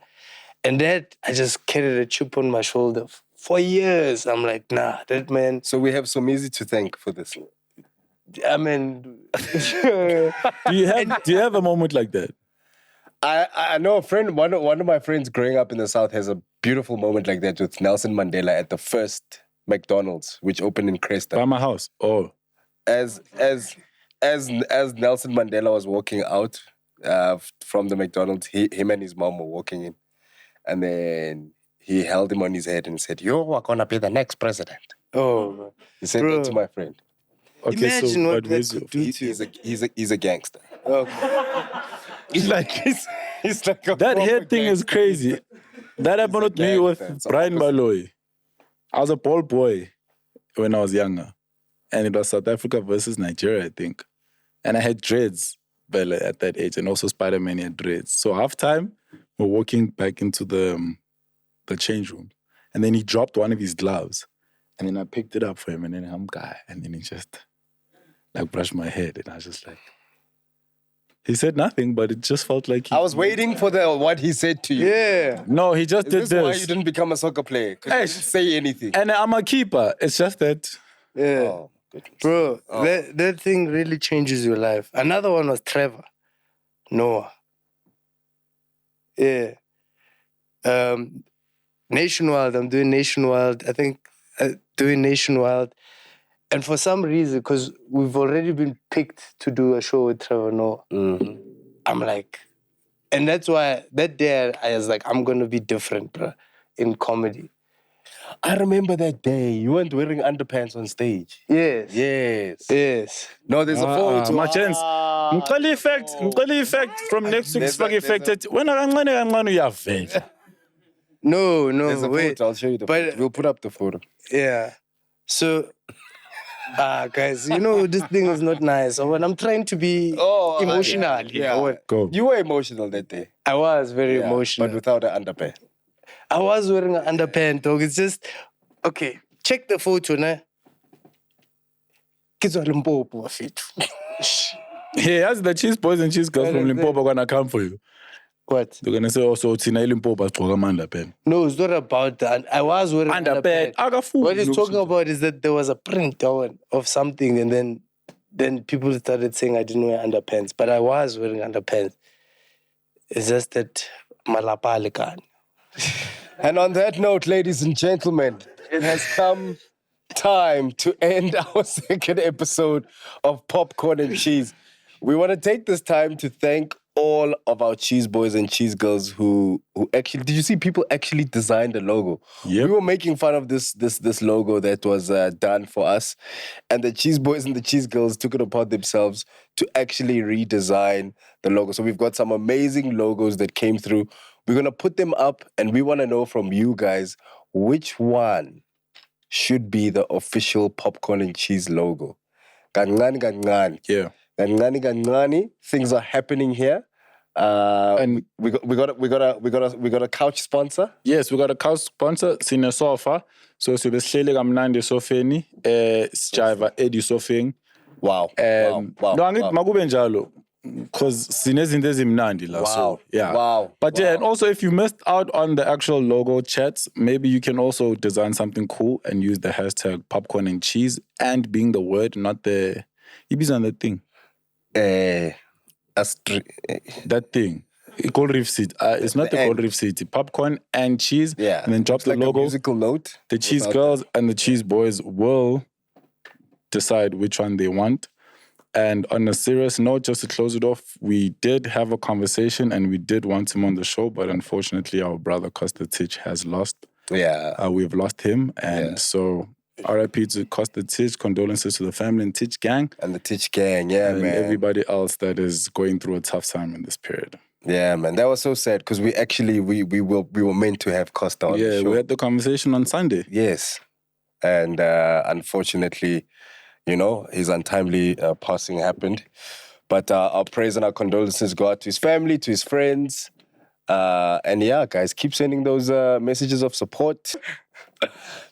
And that, I just carried a chip on my shoulder for years. I'm like, nah, that man, So we have Somizi to thank for this. I mean, Do you have a moment like that? I know a friend, one of my friends growing up in the South has a beautiful moment like that with Nelson Mandela at the first McDonald's, which opened in Cresta. By my house. Oh. As Nelson Mandela was walking out from the McDonald's, him and his mom were walking in. And then he held him on his head and said, "You are gonna be the next president." Oh, He said bro. that to my friend. Okay, Imagine what that where's could do to you. He's a gangster. He's like He's like a that proper head thing is gangster. crazy. That happened with me with gangster. It's Brian opposite. Baloy. I was a ball boy when I was younger, and it was South Africa versus Nigeria, I think. And I had dreads at that age, and also Spider-Man had dreads. So halftime, we're walking back into the change room, and then he dropped one of his gloves, and then I picked it up for him, and then I'm guy, and then he just like brushed my head, and I was just like, he said nothing, but it just felt like I was waiting for what he said to you. Yeah. No, he just Is did this this. why you didn't become a soccer player? Because you Hey, didn't say anything. And I'm a keeper. It's just that. Yeah. Oh, goodness. Bro, that thing really changes your life. Another one was Trevor Noah. Yeah. Nationwide, I'm doing Nationwide. I think doing Nationwide. And for some reason, because we've already been picked to do a show with Trevor Noah, I'm like, and that's why that day I was like, I'm going to be different, bro, in comedy. I remember that day. You weren't wearing underpants on stage. Yes. Yes. Yes. No, there's a photo. My chance. Mqali effect from next week's Spag Affected. When I'm No, There's a wait. photo. I'll show you the But- photo. We'll put up the photo. Yeah. So, guys, you know, this thing is not nice. So when I'm trying to be emotional, yeah. Go. You were emotional that day. I was very Yeah, emotional. but without an underpant. I was wearing an underpant, dog. It's just, okay, check the photo, ne? Kids are Limpopo, fit. Hey, as the cheese boys and cheese girls from Limpopo are gonna come for you. What? They're gonna say, also, Tina Limpopo has got a pen. No, it's not about that. I was wearing an Underpant. underpant. What he's talking about is that there was a print of something, and then people started saying I didn't wear underpants, but I was wearing underpants. It's just that malapa lekan. And on that note, ladies and gentlemen, it has come time to end our second episode of Popcorn and Cheese. We want to take this time to thank all of our cheese boys and cheese girls who actually, did you see people actually designed the logo? Yep. We were making fun of this logo that was done for us, and the cheese boys and the cheese girls took it upon themselves to actually redesign the logo. So we've got some amazing logos that came through. We're going to put them up, and we want to know from you guys which one should be the official Popcorn and Cheese logo. Kancane. Yeah. Kancane. Things are happening here. And we got a couch sponsor. yes, we got a couch sponsor, Sine Sofa. So sibehlele kamnandi esofeni, sijiva edisofeni. Wow. No, angithi wow. makube njalo. Because sinezinto ezimnandi la. Wow. So, yeah. Wow. But yeah, and also if you missed out on the actual logo chats, maybe you can also design something cool and use the hashtag popcorn and cheese and being the word, not the... It is on the thing. That thing. Gold Reef City. It's not the Gold Reef City. Popcorn and cheese. Yeah. And then drop It's the like logo. a musical note. The cheese without girls and the cheese boys will decide which one they want. And on a serious note, just to close it off, we did have a conversation and we did want him on the show, but unfortunately our brother Costa Titch has lost. Yeah. We've lost him. And so RIP to Costa Titch, condolences to the family and Titch gang. And the Titch gang, yeah, And man. everybody else that is going through a tough time in this period. Yeah, man. That was so sad because we actually we were meant to have Costa on the Yeah, show. we had the conversation on Sunday. Yes. And unfortunately, you know, his untimely passing happened. But our praise and our condolences go out to his family, to his friends. And yeah, guys, keep sending those messages of support.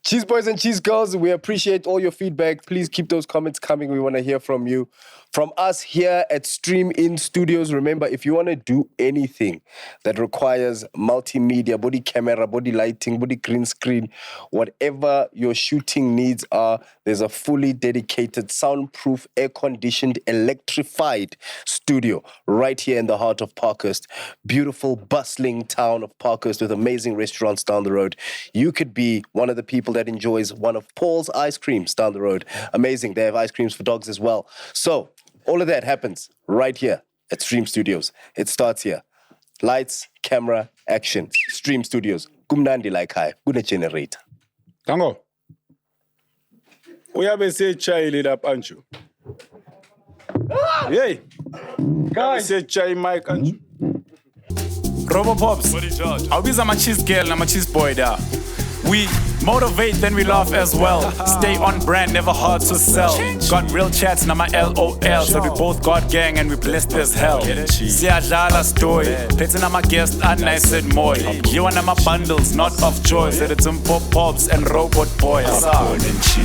Cheese boys and cheese girls, we appreciate all your feedback. Please keep those comments coming. We want to hear from you. From us here at Stream In Studios, remember, if you want to do anything that requires multimedia, body camera, body lighting, body green screen, whatever your shooting needs are, there's a fully dedicated, soundproof, air-conditioned, electrified studio right here in the heart of Parkhurst. Beautiful, bustling town of Parkhurst with amazing restaurants down the road. You could be one of the people that enjoys one of Paul's ice creams down the road. Amazing. They have ice creams for dogs as well. So all of that happens right here at Stream Studios. It starts here. Lights, camera, action. Stream Studios. Kumnandi like high. Kuna generator. Tango. Uyabe sechayile lapha Anju. Hey. Guys, sechayile mic Anju. Robopops, awubiza ama-cheese girl nama-cheese boy da. We motivate, then we laugh as well. Stay on brand, never hard to sell. Got real chats, nama LOL. So we both got gang and we blessed as hell. Siyadlala story, petting nama guest and nice and moy. You want nama bundles, not of joy. Said it's some pop-pops and robot boys. Popcorn and cheese.